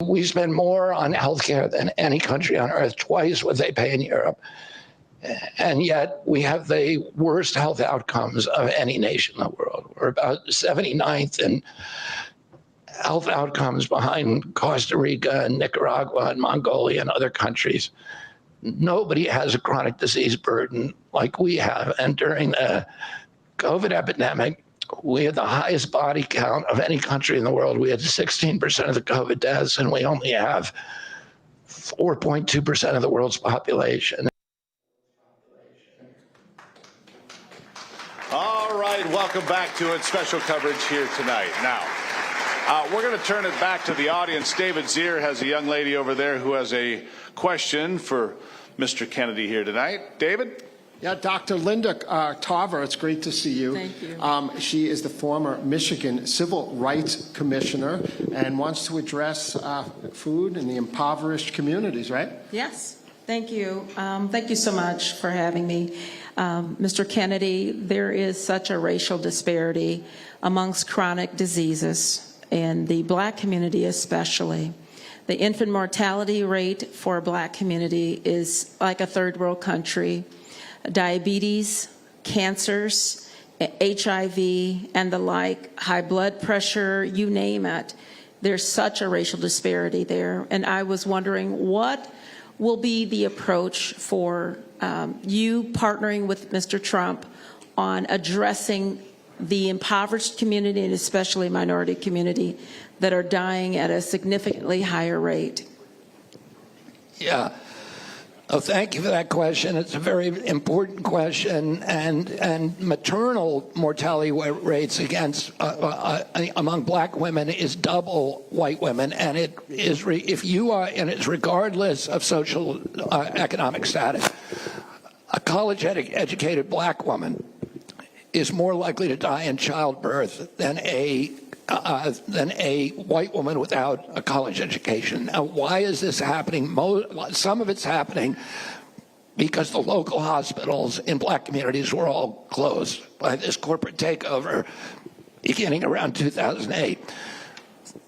We spend more on healthcare than any country on earth, twice what they pay in Europe. And yet we have the worst health outcomes of any nation in the world. We're about 79th in health outcomes behind Costa Rica and Nicaragua and Mongolia and other countries. Nobody has a chronic disease burden like we have. And during the COVID epidemic, we had the highest body count of any country in the world. We had 16% of the COVID deaths, and we only have 4.2% of the world's population. All right, welcome back to it. Special coverage here tonight. Now, we're going to turn it back to the audience. David Zier has a young lady over there who has a question for Mr. Kennedy here tonight. David? Yeah, Dr. Linda Tarver, it's great to see you. Thank you. She is the former Michigan Civil Rights Commissioner and wants to address food in the impoverished communities, right? Yes, thank you. Thank you so much for having me. Mr. Kennedy, there is such a racial disparity amongst chronic diseases, in the Black community especially. The infant mortality rate for a Black community is like a third world country. Diabetes, cancers, HIV, and the like, high blood pressure, you name it. There's such a racial disparity there. And I was wondering, what will be the approach for you partnering with Mr. Trump on addressing the impoverished community and especially minority community that are dying at a significantly higher rate? Yeah. Oh, thank you for that question. It's a very important question, and maternal mortality rates against among Black women is double white women, and it is if you are, and it's regardless of social economic status. A college-educated black woman is more likely to die in childbirth than a white woman without a college education. Now, why is this happening? Some of it's happening because the local hospitals in black communities were all closed by this corporate takeover beginning around 2008.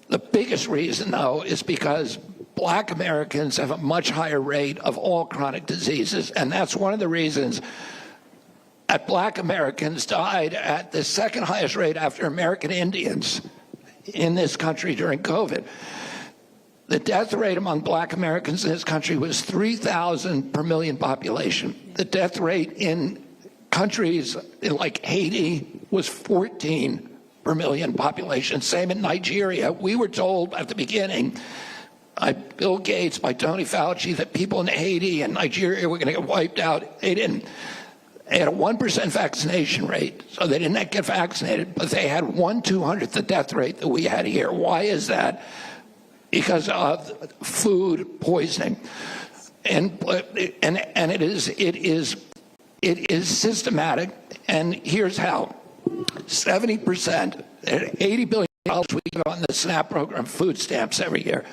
The biggest reason, though, is because black Americans have a much higher rate of all chronic diseases, and that's one of the reasons that black Americans died at the second highest rate after American Indians in this country during COVID. The death rate among black Americans in this country was 3,000 per million population. The death rate in countries like Haiti was 14 per million population. Same in Nigeria. We were told at the beginning by Bill Gates, by Tony Fauci, that people in Haiti and Nigeria were going to get wiped out. They didn't. They had a 1% vaccination rate, so they didn't get vaccinated, but they had 1/200th the death rate that we had here. Why is that? Because of food poisoning, and it is systematic. And here's how: 70%, $80 billion we give on the SNAP program, food stamps every year.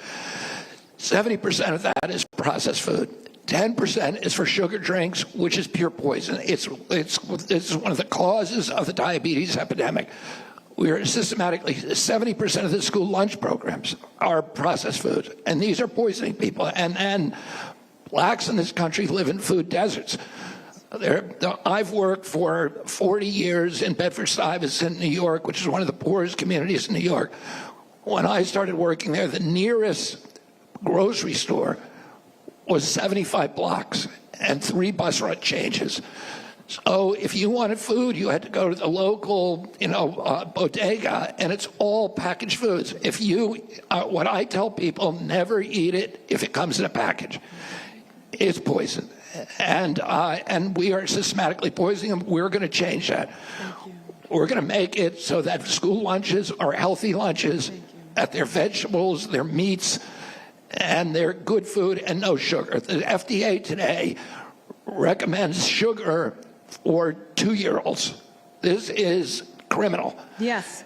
70% of that is processed food. 10% is for sugar drinks, which is pure poison. It's one of the causes of the diabetes epidemic. We are systematically, 70% of the school lunch programs are processed food, and these are poisoning people. And blacks in this country live in food deserts. I've worked for 40 years in Bedford-Stuyvesant, New York, which is one of the poorest communities in New York. When I started working there, the nearest grocery store was 75 blocks and 3 bus route changes. So if you wanted food, you had to go to the local, bodega, and it's all packaged foods. If you, what I tell people, never eat it if it comes in a package. It's poison, and we are systematically poisoning them. We're going to change that. We're going to make it so that school lunches are healthy lunches, that they're vegetables, they're meats, and they're good food and no sugar. The FDA today recommends sugar for 2-year-olds. This is criminal. Yes.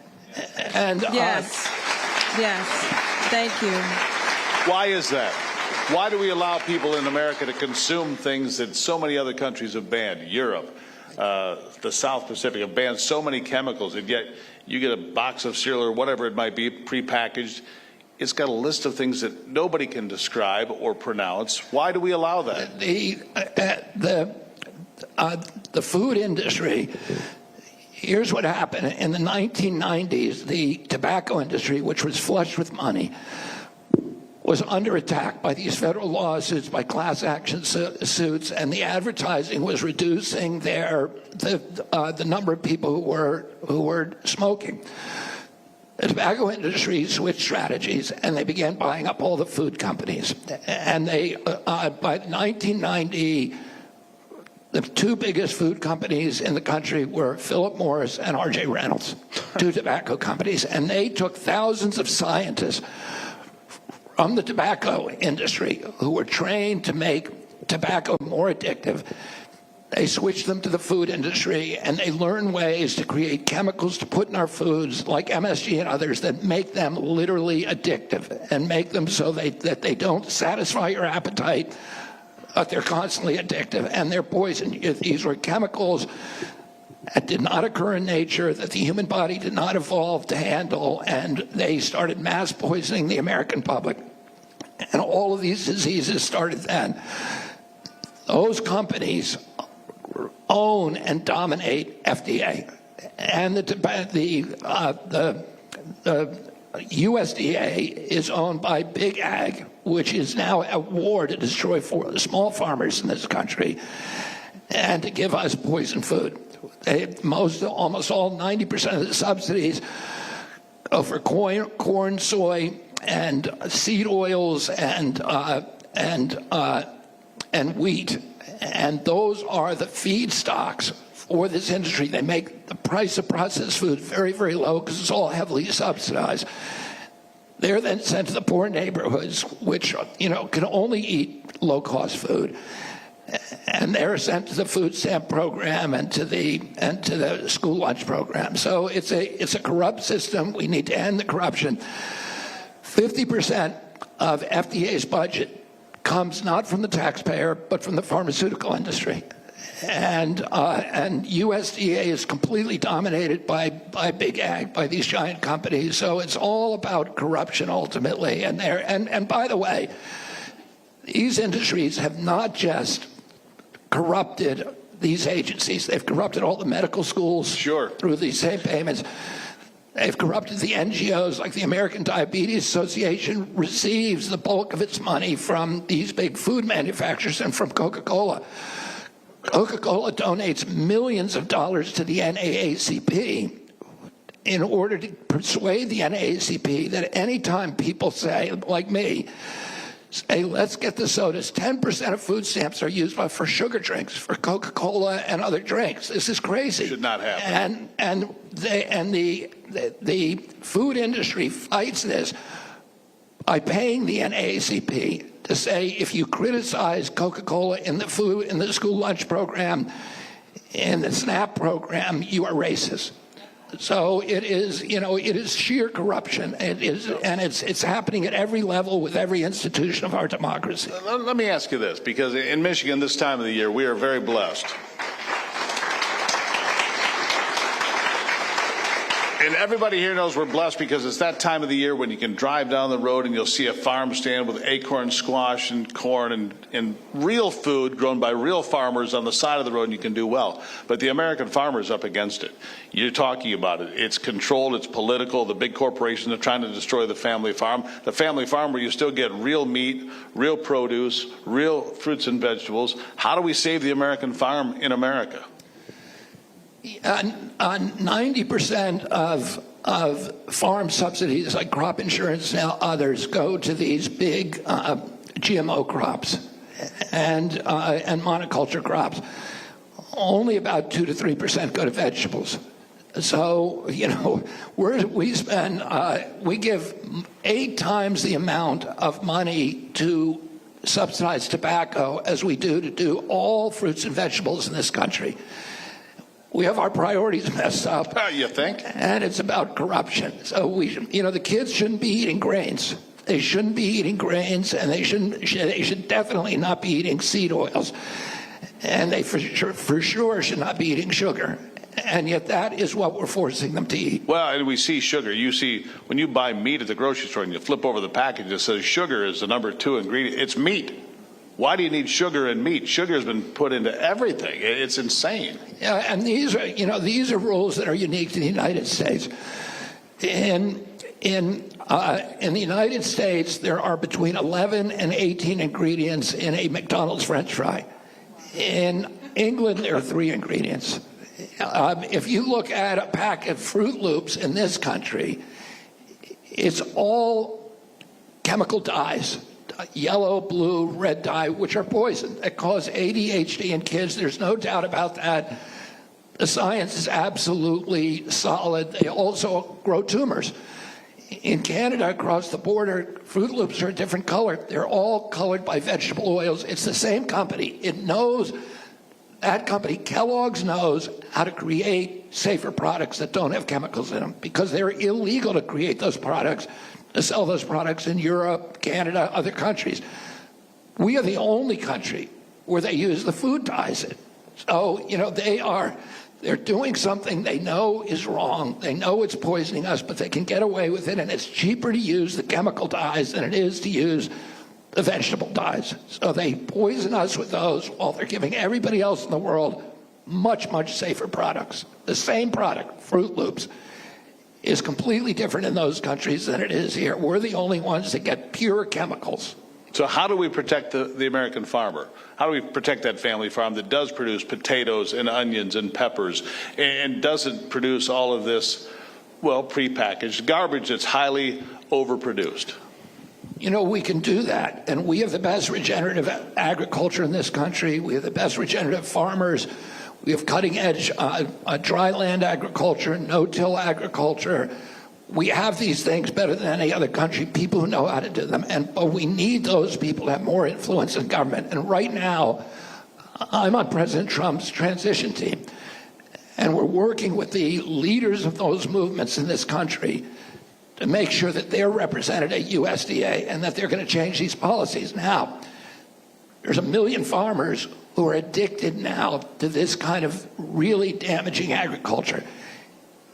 And yes. Yes. Thank you. Why is that? Why do we allow people in America to consume things that so many other countries have banned? Europe, the South Pacific have banned so many chemicals, and yet you get a box of cereal or whatever it might be prepackaged. It's got a list of things that nobody can describe or pronounce. Why do we allow that? The food industry, here's what happened. In the 1990s, the tobacco industry, which was flush with money, was under attack by these federal lawsuits, by class action suits, and the advertising was reducing the number of people who were smoking. The tobacco industry switched strategies, and they began buying up all the food companies. And they, by 1990, the 2 biggest food companies in the country were Philip Morris and R.J. Reynolds, 2 tobacco companies. And they took thousands of scientists from the tobacco industry who were trained to make tobacco more addictive. They switched them to the food industry, and they learned ways to create chemicals to put in our foods, like MSG and others, that make them literally addictive and make them so that they don't satisfy your appetite, but they're constantly addictive, and they're poison. These were chemicals that did not occur in nature, that the human body did not evolve to handle, and they started mass poisoning the American public. And all of these diseases started then. Those companies own and dominate FDA, and the USDA is owned by Big Ag, which is now at war to destroy small farmers in this country and to give us poison food. Almost all, 90% of the subsidies go for corn, soy, and seed oils and wheat. And those are the feedstocks for this industry. They make the price of processed food very, very low because it's all heavily subsidized. They're then sent to the poor neighborhoods, which, can only eat low-cost food. and they're sent to the food stamp program and to the school lunch program. So it's a corrupt system. We need to end the corruption. 50% of FDA's budget comes not from the taxpayer, but from the pharmaceutical industry. And USDA is completely dominated by big ag, by these giant companies. So it's all about corruption ultimately. And by the way, these industries have not just corrupted these agencies. They've corrupted all the medical schools through these same payments. They've corrupted the NGOs, like the American Diabetes Association receives the bulk of its money from these big food manufacturers and from Coca-Cola. Coca-Cola donates millions of dollars to the NAACP in order to persuade the NAACP that anytime people say, like me, say, let's get the sodas, 10% of food stamps are used for sugar drinks, for Coca-Cola and other drinks. This is crazy. Should not happen. And the food industry fights this by paying the NAACP to say, if you criticize Coca-Cola in the school lunch program, in the SNAP program, you are racist. So it is sheer corruption. It is, and it's happening at every level with every institution of our democracy. Let me ask you this, because in Michigan this time of the year, we are very blessed. And everybody here knows we're blessed because it's that time of the year when you can drive down the road and you'll see a farm stand with acorn squash and corn and real food grown by real farmers on the side of the road, and you can do well. But the American farmer is up against it. You're talking about it. It's controlled. It's political. The big corporations are trying to destroy the family farm. The family farm where you still get real meat, real produce, real fruits and vegetables. How do we save the American farm in America? 90% of farm subsidies, like crop insurance and others, go to these big GMO crops and monoculture crops. Only about 2 to 3% go to vegetables. So, we give 8 times the amount of money to subsidize tobacco as we do to do all fruits and vegetables in this country. We have our priorities messed up. You think? And it's about corruption. So the kids shouldn't be eating grains. They shouldn't be eating grains, and they should definitely not be eating seed oils. And they for sure should not be eating sugar. And yet that is what we're forcing them to eat. Well, and we see sugar. You see, when you buy meat at the grocery store and you flip over the package, it says sugar is the number 2 ingredient. It's meat. Why do you need sugar in meat? Sugar has been put into everything. It's insane. Yeah, and these are rules that are unique to the United States. In the United States, there are between 11 and 18 ingredients in a McDonald's French fry. In England, there are 3 ingredients. If you look at a pack of Fruit Loops in this country, it's all chemical dyes. Yellow, blue, red dye, which are poison that cause ADHD in kids. There's no doubt about that. The science is absolutely solid. They also grow tumors. In Canada, across the border, Fruit Loops are a different color. They're all colored by vegetable oils. It's the same company. It knows, that company, Kellogg's, knows how to create safer products that don't have chemicals in them because they're illegal to create those products, to sell those products in Europe, Canada, other countries. We are the only country where they use the food dyes. So, they're doing something they know is wrong. They know it's poisoning us, but they can get away with it, and it's cheaper to use the chemical dyes than it is to use the vegetable dyes. So they poison us with those while they're giving everybody else in the world much, much safer products. The same product, Fruit Loops, is completely different in those countries than it is here. We're the only ones that get pure chemicals. So how do we protect the American farmer? How do we protect that family farm that does produce potatoes and onions and peppers and doesn't produce all of this, prepackaged garbage that's highly overproduced? We can do that, and we have the best regenerative agriculture in this country. We have the best regenerative farmers. We have cutting-edge dry land agriculture, no-till agriculture. We have these things better than any other country, people who know how to do them. But we need those people to have more influence in government. And right now, I'm on President Trump's transition team, and we're working with the leaders of those movements in this country to make sure that they're represented at USDA and that they're going to change these policies. Now, there's 1 million farmers who are addicted now to this kind of really damaging agriculture.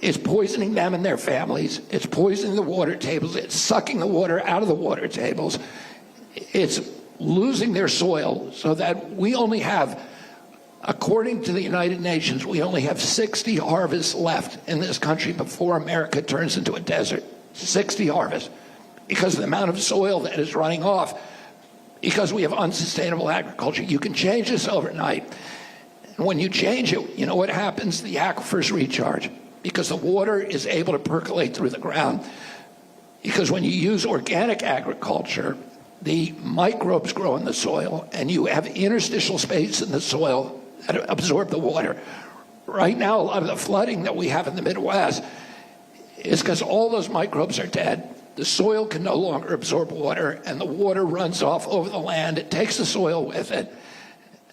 It's poisoning them and their families. It's poisoning the water tables. It's sucking the water out of the water tables. It's losing their soil so that we only have, according to the United Nations, we only have 60 harvests left in this country before America turns into a desert. 60 harvests because of the amount of soil that is running off because we have unsustainable agriculture. You can change this overnight. And when you change it, you know what happens? The aquifers recharge because the water is able to percolate through the ground. Because when you use organic agriculture, the microbes grow in the soil and you have interstitial space in the soil that absorb the water. Right now, a lot of the flooding that we have in the Midwest is because all those microbes are dead. The soil can no longer absorb water, and the water runs off over the land. It takes the soil with it,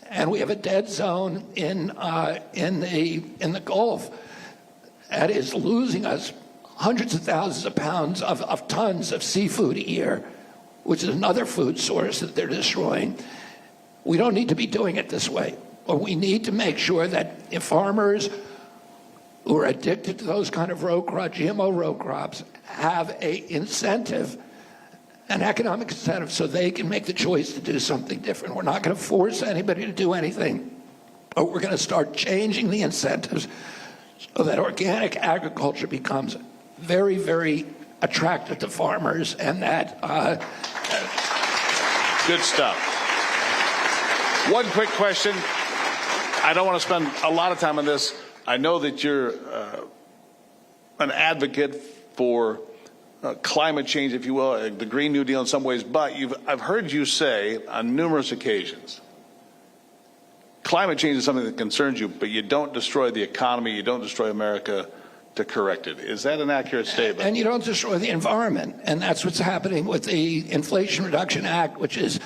and we have a dead zone in the Gulf that is losing us hundreds of thousands of pounds of tons of seafood a year, which is another food source that they're destroying. We don't need to be doing it this way, but we need to make sure that if farmers who are addicted to those kind of row crop, GMO row crops, have an incentive, an economic incentive, so they can make the choice to do something different. We're not going to force anybody to do anything, but we're going to start changing the incentives so that organic agriculture becomes very, very attractive to farmers, and that... Good stuff. One quick question. I don't want to spend a lot of time on this. I know that you're an advocate for climate change, if you will, the Green New Deal in some ways, but I've heard you say on numerous occasions, climate change is something that concerns you, but you don't destroy the economy, you don't destroy America to correct it. Is that an accurate statement? And you don't destroy the environment, and that's what's happening with the Inflation Reduction Act, which is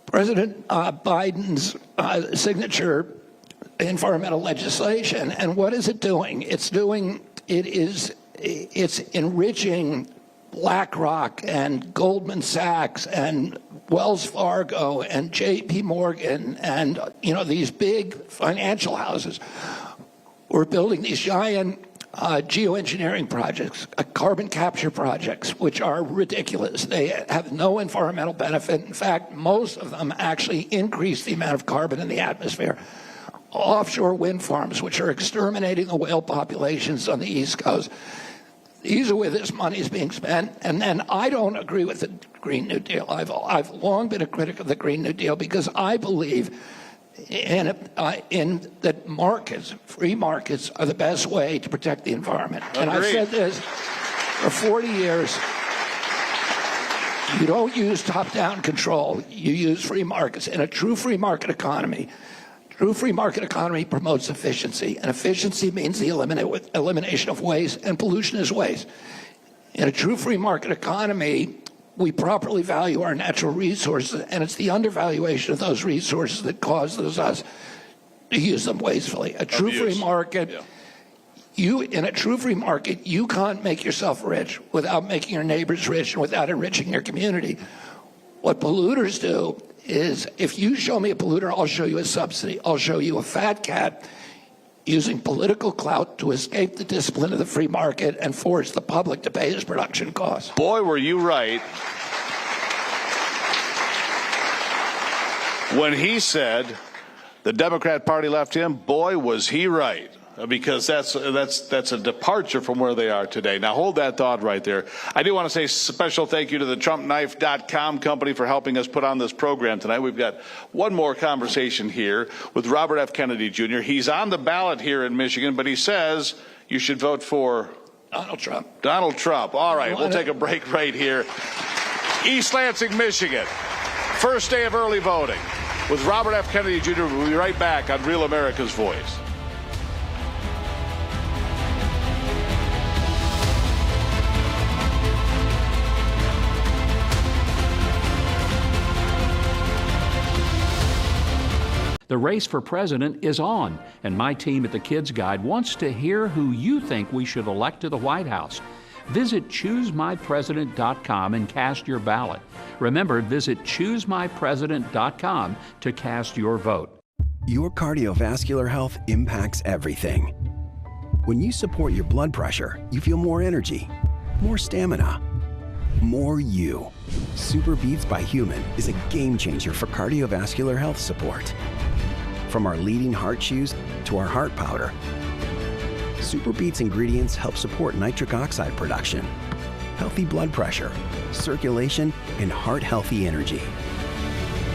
President Biden's signature environmental legislation. And what is it doing? It's enriching BlackRock and Goldman Sachs and Wells Fargo and JP Morgan and these big financial houses. We're building these giant geoengineering projects, carbon capture projects, which are ridiculous. They have no environmental benefit. In fact, most of them actually increase the amount of carbon in the atmosphere. Offshore wind farms, which are exterminating the whale populations on the East Coast. These are where this money is being spent. And then I don't agree with the Green New Deal. I've long been a critic of the Green New Deal because I believe in that markets, free markets, are the best way to protect the environment. Agreed. And I've said this for 40 years. You don't use top-down control. You use free markets. In a true free market economy, promotes efficiency, and efficiency means the elimination of waste, and pollution is waste. In a true free market economy, we properly value our natural resources, and it's the undervaluation of those resources that causes us to use them wastefully. A true free market, in a true free market, you can't make yourself rich without making your neighbors rich and without enriching your community. What polluters do is, if you show me a polluter, I'll show you a subsidy. I'll show you a fat cat using political clout to escape the discipline of the free market and force the public to pay his production costs. Boy, were you right when he said the Democrat Party left him. Boy, was he right. Because that's a departure from where they are today. Now, hold that thought right there. I do want to say special thank you to the TrumpKnife.com company for helping us put on this program tonight. We've got one more conversation here with Robert F. Kennedy Jr. He's on the ballot here in Michigan, but he says you should vote for Donald Trump. Donald Trump. All right, we'll take a break right here. East Lansing, Michigan. First day of early voting with Robert F. Kennedy Jr. We'll be right back on Real America's Voice. The race for president is on, and my team at the Kids Guide wants to hear who you think we should elect to the White House. Visit ChooseMyPresident.com and cast your ballot. Remember, visit ChooseMyPresident.com to cast your vote. Your cardiovascular health impacts everything. When you support your blood pressure, you feel more energy, more stamina, more you. Super Beats by Human is a game changer for cardiovascular health support. From our leading heart chews to our heart powder, Super Beats ingredients help support nitric oxide production, healthy blood pressure, circulation, and heart-healthy energy.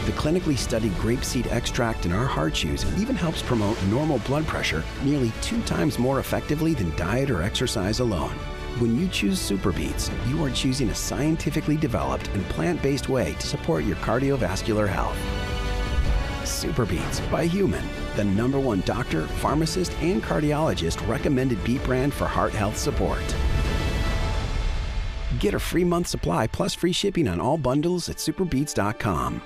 The clinically studied grapeseed extract in our heart chews even helps promote normal blood pressure nearly 2 times more effectively than diet or exercise alone. When you choose Super Beats, you are choosing a scientifically developed and plant-based way to support your cardiovascular health. Super Beats by Human, the #1 doctor, pharmacist, and cardiologist recommended beet brand for heart health support. Get a free month supply plus free shipping on all bundles at superbeats.com.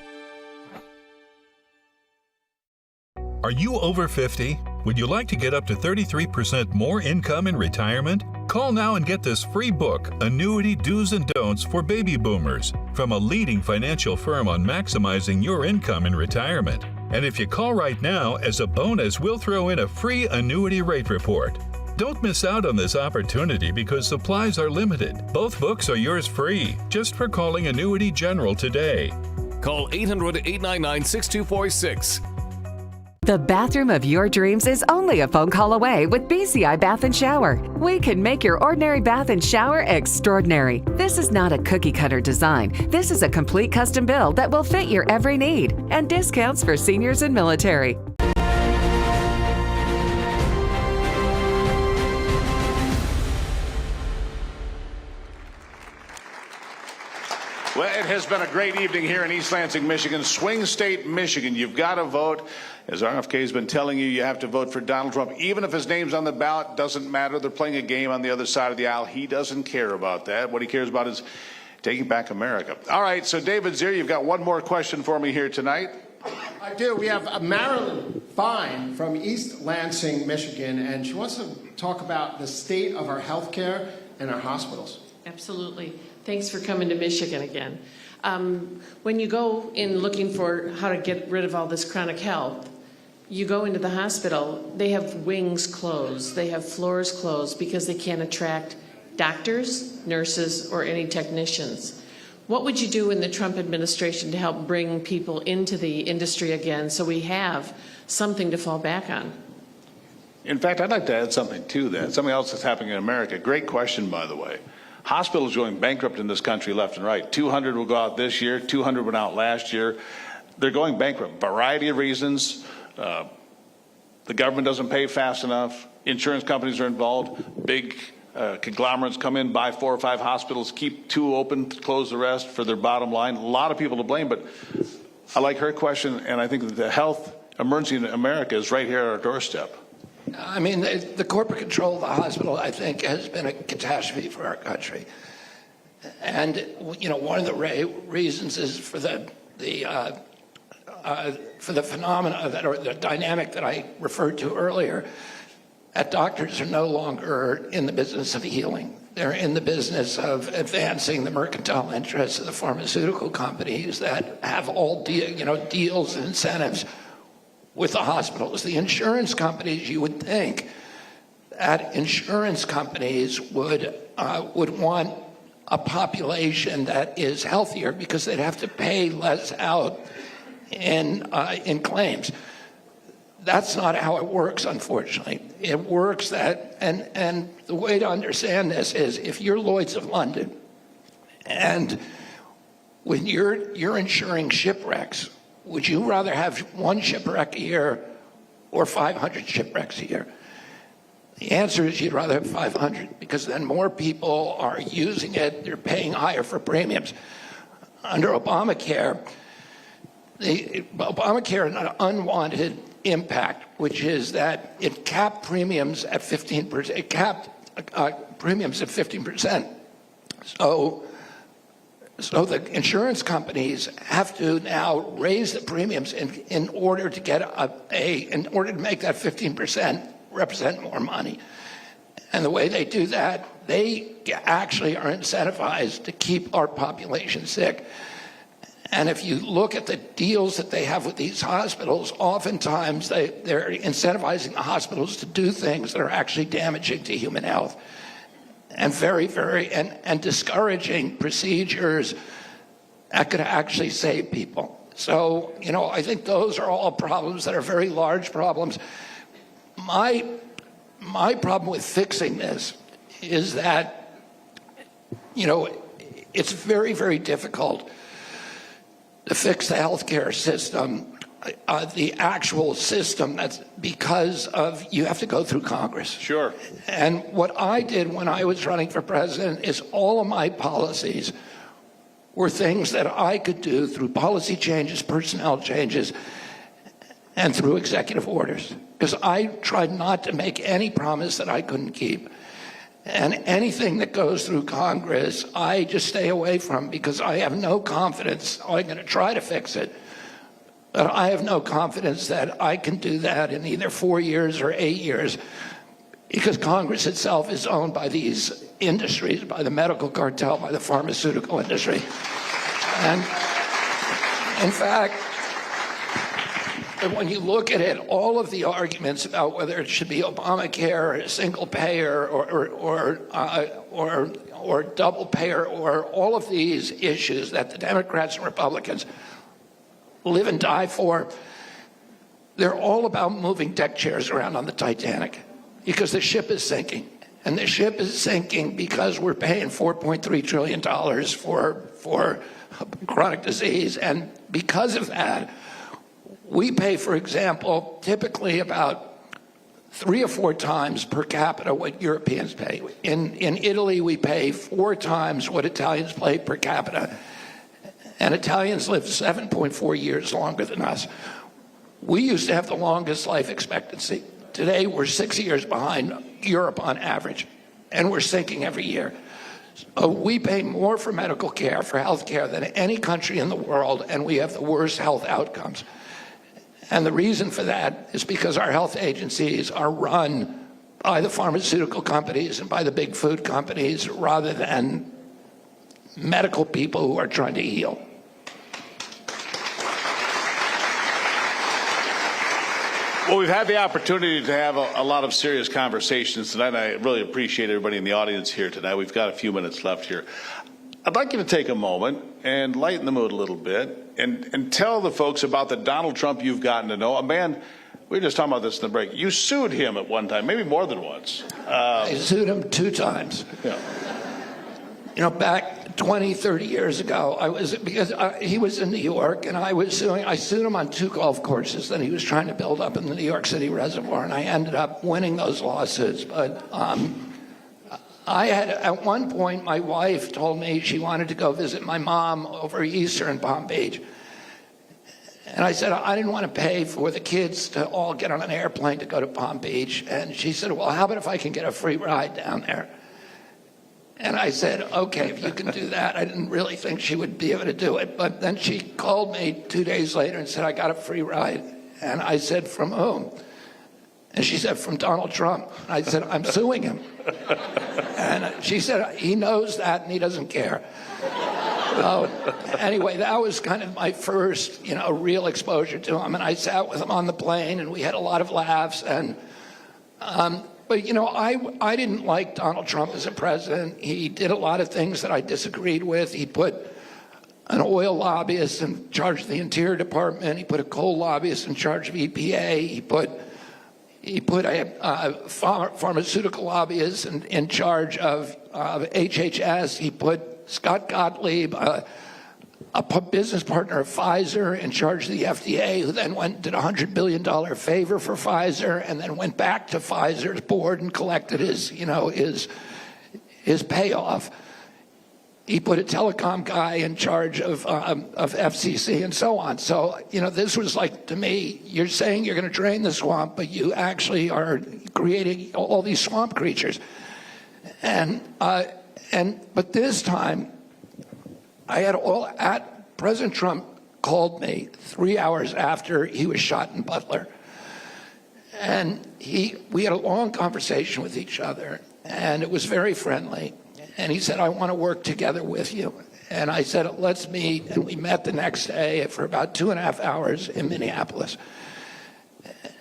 Are you over 50? Would you like to get up to 33% more income in retirement? Call now and get this free book, Annuity Do's and Don'ts for Baby Boomers, from a leading financial firm on maximizing your income in retirement. And if you call right now, as a bonus, we'll throw in a free annuity rate report. Don't miss out on this opportunity because supplies are limited. Both books are yours free, just for calling Annuity General today. Call 800-899-6246. The bathroom of your dreams is only a phone call away with BCI Bath & Shower. We can make your ordinary bath and shower extraordinary. This is not a cookie-cutter design. This is a complete custom build that will fit your every need, and discounts for seniors and military. Well, it has been a great evening here in East Lansing, Michigan, swing state Michigan. You've got to vote. As RFK has been telling you, you have to vote for Donald Trump. Even if his name's on the ballot, doesn't matter. They're playing a game on the other side of the aisle. He doesn't care about that. What he cares about is taking back America. All right, so David Zier, you've got one more question for me here tonight. I do. We have Marilyn Fine from East Lansing, Michigan, and she wants to talk about the state of our health care and our hospitals. Absolutely. Thanks for coming to Michigan again. When you go in looking for how to get rid of all this chronic health, you go into the hospital, they have wings closed, they have floors closed because they can't attract doctors, nurses, or any technicians. What would you do in the Trump administration to help bring people into the industry again so we have something to fall back on? In fact, I'd like to add something to that, something else that's happening in America. Great question, by the way. Hospitals going bankrupt in this country left and right. 200 will go out this year. 200 went out last year. They're going bankrupt. Variety of reasons. The government doesn't pay fast enough. Insurance companies are involved. Big conglomerates come in, buy 4 or 5 hospitals, keep 2 open, close the rest for their bottom line. A lot of people to blame, but I like her question, and I think that the health emergency in America is right here at our doorstep. I mean, the corporate control of the hospital, I think, has been a catastrophe for our country. And, you know, one of the reasons is for the phenomena that, or the dynamic that I referred to earlier, that doctors are no longer in the business of healing. They're in the business of advancing the mercantile interests of the pharmaceutical companies that have all deals and incentives with the hospitals. The insurance companies, you would think that insurance companies would want a population that is healthier because they'd have to pay less out in claims. That's not how it works, unfortunately. It works that, and the way to understand this is if you're Lloyd's of London and when you're insuring shipwrecks, would you rather have 1 shipwreck a year or 500 shipwrecks a year? The answer is you'd rather have 500 because then more people are using it. They're paying higher for premiums. Under Obamacare, Obamacare had an unwanted impact, which is that it capped premiums at 15%. It capped premiums at 15%. So So the insurance companies have to now raise the premiums in order to get in order to make that 15% represent more money. And the way they do that, they actually are incentivized to keep our population sick. And if you look at the deals that they have with these hospitals, oftentimes they're incentivizing the hospitals to do things that are actually damaging to human health, and and discouraging procedures that could actually save people. So, I think those are all problems that are very large problems. My problem with fixing this is that, it's very, very difficult to fix the healthcare system, the actual system, that's because of you have to go through Congress. Sure. And what I did when I was running for president is all of my policies were things that I could do through policy changes, personnel changes, and through executive orders. Because I tried not to make any promise that I couldn't keep. And anything that goes through Congress, I just stay away from because I have no confidence. I'm going to try to fix it, but I have no confidence that I can do that in either 4 years or 8 years, because Congress itself is owned by these industries, by the medical cartel, by the pharmaceutical industry. And in fact, when you look at it, all of the arguments about whether it should be Obamacare, or single payer, or double payer, or all of these issues that the Democrats and Republicans live and die for, they're all about moving deck chairs around on the Titanic because the ship is sinking. And the ship is sinking because we're paying $4.3 trillion for chronic disease. And because of that, we pay, for example, typically about 3 or 4 times per capita what Europeans pay. In Italy, we pay 4 times what Italians pay per capita. And Italians live 7.4 years longer than us. We used to have the longest life expectancy. Today, we're 6 years behind Europe on average, and we're sinking every year. So we pay more for medical care, for health care, than any country in the world, and we have the worst health outcomes. And the reason for that is because our health agencies are run by the pharmaceutical companies and by the big food companies rather than medical people who are trying to heal. Well, we've had the opportunity to have a lot of serious conversations tonight, and I really appreciate everybody in the audience here tonight. We've got a few minutes left here. I'd like you to take a moment and lighten the mood a little bit and tell the folks about the Donald Trump you've gotten to know. A man, we were just talking about this in the break. You sued him at one time, maybe more than once. I sued him 2 times. Yeah. Back 20, 30 years ago, he was in New York, and I sued him on 2 golf courses that he was trying to build up in the New York City reservoir, and I ended up winning those lawsuits. But at one point, my wife told me she wanted to go visit my mom over Easter in Palm Beach. And I said, I didn't want to pay for the kids to all get on an airplane to go to Palm Beach. And she said, well, how about if I can get a free ride down there? And I said, okay, if you can do that. I didn't really think she would be able to do it. But then she called me 2 days later and said, I got a free ride. And I said, from whom? And she said, from Donald Trump. And I said, I'm suing him. And she said, he knows that and he doesn't care. Anyway, that was kind of my first, real exposure to him. And I sat with him on the plane and we had a lot of laughs. And but I didn't like Donald Trump as a president. He did a lot of things that I disagreed with. He put an oil lobbyist in charge of the Interior Department. He put a coal lobbyist in charge of EPA. He put a pharmaceutical lobbyist in charge of HHS. He put Scott Gottlieb, a business partner of Pfizer, in charge of the FDA, who then went and did a $100 billion favor for Pfizer, and then went back to Pfizer's board and collected his payoff. He put a telecom guy in charge of FCC and so on. So, this was like, to me, you're saying you're going to drain the swamp, but you actually are creating all these swamp creatures. But this time, President Trump called me 3 hours after he was shot in Butler. And we had a long conversation with each other, and it was very friendly. And he said, I want to work together with you. And I said, let's meet. And we met the next day for about 2.5 hours in Minneapolis.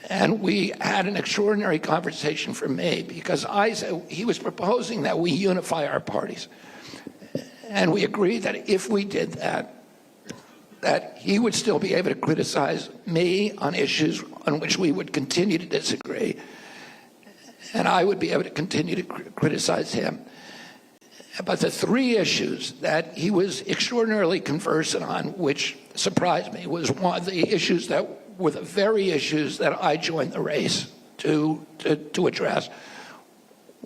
And we had an extraordinary conversation for me, because I said he was proposing that we unify our parties. And we agreed that if we did that, that he would still be able to criticize me on issues on which we would continue to disagree, and I would be able to continue to criticize him. But the three issues that he was extraordinarily conversant on, which surprised me, was one of the issues that were the very issues that I joined the race to address.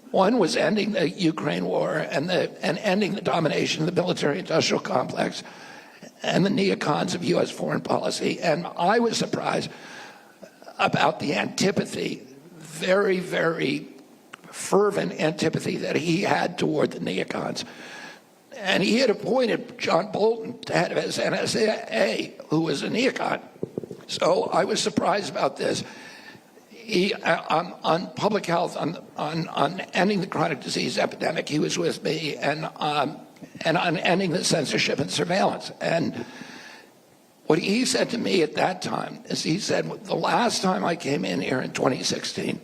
One was ending the Ukraine war and ending the domination of the military-industrial complex and the neocons of U.S. foreign policy. And I was surprised about the antipathy, very, very fervent antipathy that he had toward the neocons. And he had appointed John Bolton to head of his NSA, who was a neocon. So I was surprised about this. He, on public health, on ending the chronic disease epidemic, he was with me, and on ending the censorship and surveillance. And what he said to me at that time is, he said, the last time I came in here in 2016,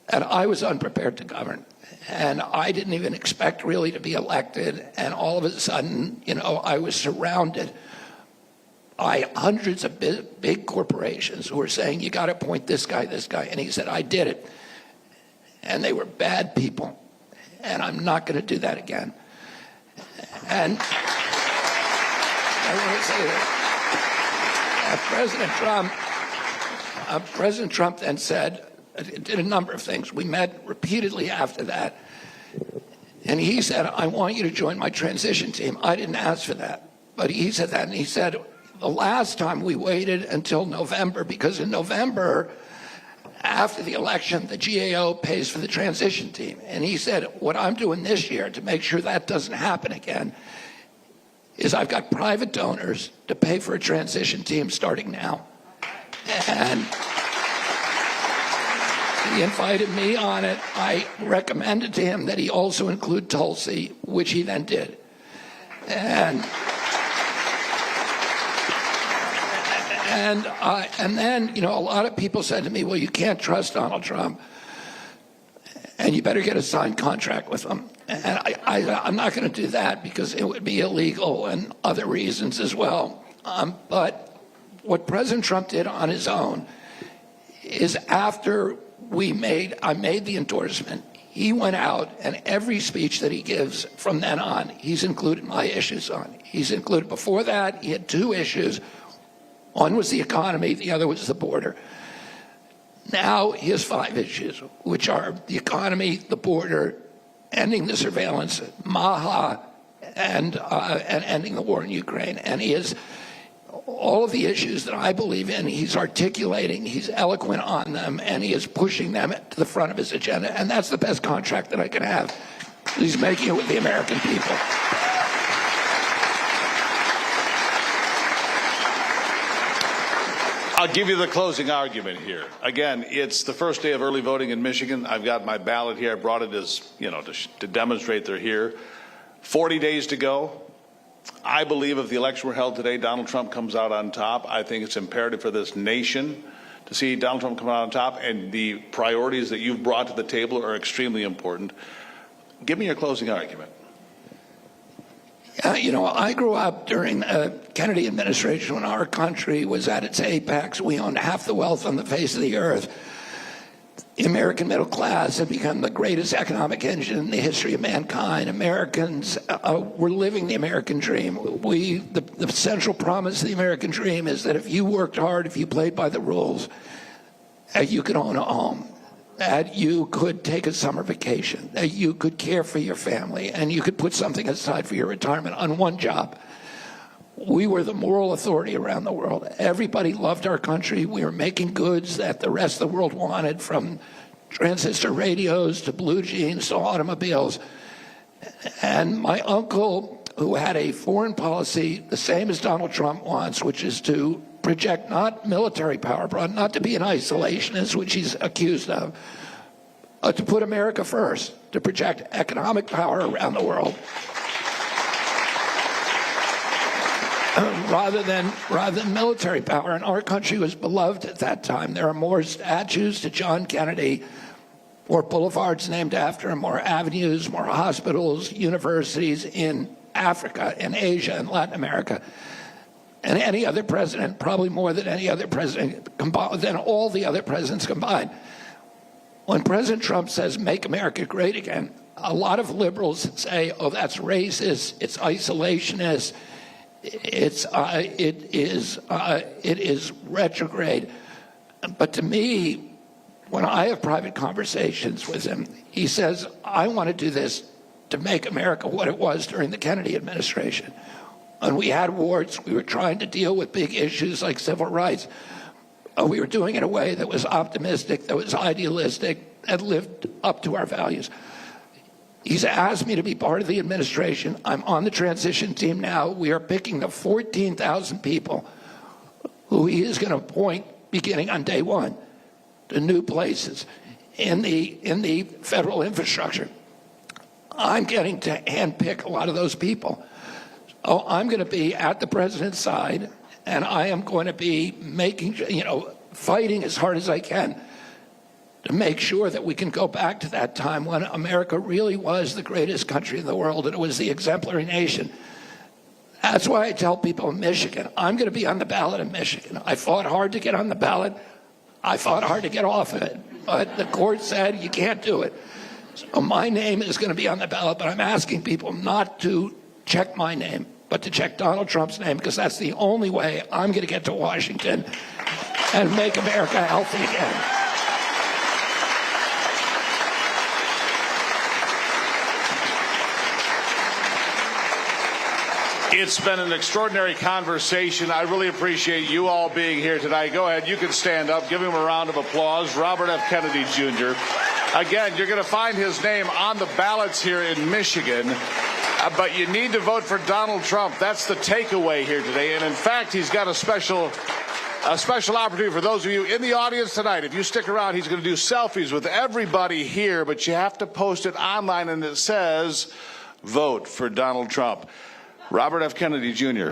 and I was unprepared to govern, and I didn't even expect really to be elected, and all of a sudden, I was surrounded by hundreds of big corporations who were saying, you got to appoint this guy, and he said, I did it. And they were bad people, and I'm not going to do that again. And I want to say that President Trump then said, did a number of things. We met repeatedly after that. And he said, I want you to join my transition team. I didn't ask for that. But he said that, and he said, the last time we waited until November, because in November, after the election, the GAO pays for the transition team. And he said, what I'm doing this year to make sure that doesn't happen again is I've got private donors to pay for a transition team starting now. And he invited me on it. I recommended to him that he also include Tulsi, which he then did. And then, a lot of people said to me, well, you can't trust Donald Trump, and you better get a signed contract with him. And I'm not going to do that because it would be illegal and other reasons as well. But what President Trump did on his own is, after I made the endorsement, he went out, and every speech that he gives from then on, he's included my issues on. He's included, before that, he had two issues. One was the economy, the other was the border. Now he has 5 issues, which are the economy, the border, ending the surveillance, MAHA, and ending the war in Ukraine. And he has all of the issues that I believe in. He's articulating, he's eloquent on them, and he is pushing them to the front of his agenda. And that's the best contract that I can have. He's making it with the American people. I'll give you the closing argument here. Again, it's the first day of early voting in Michigan. I've got my ballot here. I brought it as, to demonstrate they're here. 40 days to go. I believe if the election were held today, Donald Trump comes out on top. I think it's imperative for this nation to see Donald Trump come out on top, and the priorities that you've brought to the table are extremely important. Give me your closing argument. I grew up during the Kennedy administration when our country was at its apex. We owned half the wealth on the face of the earth. The American middle class had become the greatest economic engine in the history of mankind. Americans were living the American dream. The central promise of the American dream is that if you worked hard, if you played by the rules, you could own a home, that you could take a summer vacation, that you could care for your family, and you could put something aside for your retirement on one job. We were the moral authority around the world. Everybody loved our country. We were making goods that the rest of the world wanted, from transistor radios to blue jeans to automobiles. And my uncle who had a foreign policy the same as Donald Trump wants, which is to project not military power, but not to be an isolationist, which he's accused of, to put America first, to project economic power around the world, rather than military power. And our country was beloved at that time. There are more statues to John Kennedy, more boulevards named after him, more avenues, more hospitals, universities in Africa, in Asia, and Latin America, and any other president, probably more than any other president, than all the other presidents combined. When President Trump says, "Make America great again," a lot of liberals say, "Oh, that's racist, it's isolationist, it is retrograde." But to me, when I have private conversations with him, he says, "I want to do this to make America what it was during the Kennedy administration. When we had wars, we were trying to deal with big issues like civil rights. We were doing it in a way that was optimistic, that was idealistic, that lived up to our values." He's asked me to be part of the administration. I'm on the transition team now. We are picking the 14,000 people who he is going to appoint beginning on day one to new places in the federal infrastructure. I'm getting to handpick a lot of those people. Oh, I'm going to be at the president's side, and I am going to be fighting as hard as I can to make sure that we can go back to that time when America really was the greatest country in the world, and it was the exemplary nation. That's why I tell people in Michigan, I'm going to be on the ballot in Michigan. I fought hard to get on the ballot. I fought hard to get off of it, but the court said you can't do it. So my name is going to be on the ballot, but I'm asking people not to check my name, but to check Donald Trump's name, because that's the only way I'm going to get to Washington and make America healthy again. It's been an extraordinary conversation. I really appreciate you all being here tonight. Go ahead, you can stand up. Give him a round of applause. Robert F. Kennedy Jr. Again, you're going to find his name on the ballots here in Michigan, but you need to vote for Donald Trump. That's the takeaway here today. And in fact, he's got a special opportunity for those of you in the audience tonight. If you stick around, he's going to do selfies with everybody here, but you have to post it online, and it says, "Vote for Donald Trump." Robert F. Kennedy Jr.,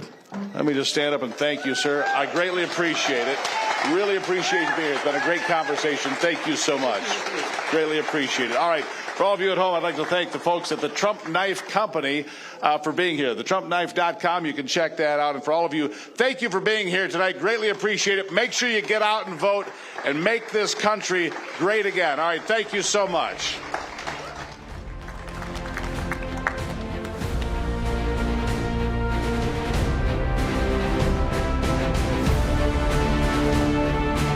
let me just stand up and thank you, sir. I greatly appreciate it. Really appreciate you being here. It's been a great conversation. Thank you so much. Greatly appreciate it. All right. For all of you at home, I'd like to thank the folks at the Trump Knife Company for being here. TheTrumpKnife.com. You can check that out. And for all of you, thank you for being here tonight. Greatly appreciate it. Make sure you get out and vote and make this country great again. All right. Thank you so much.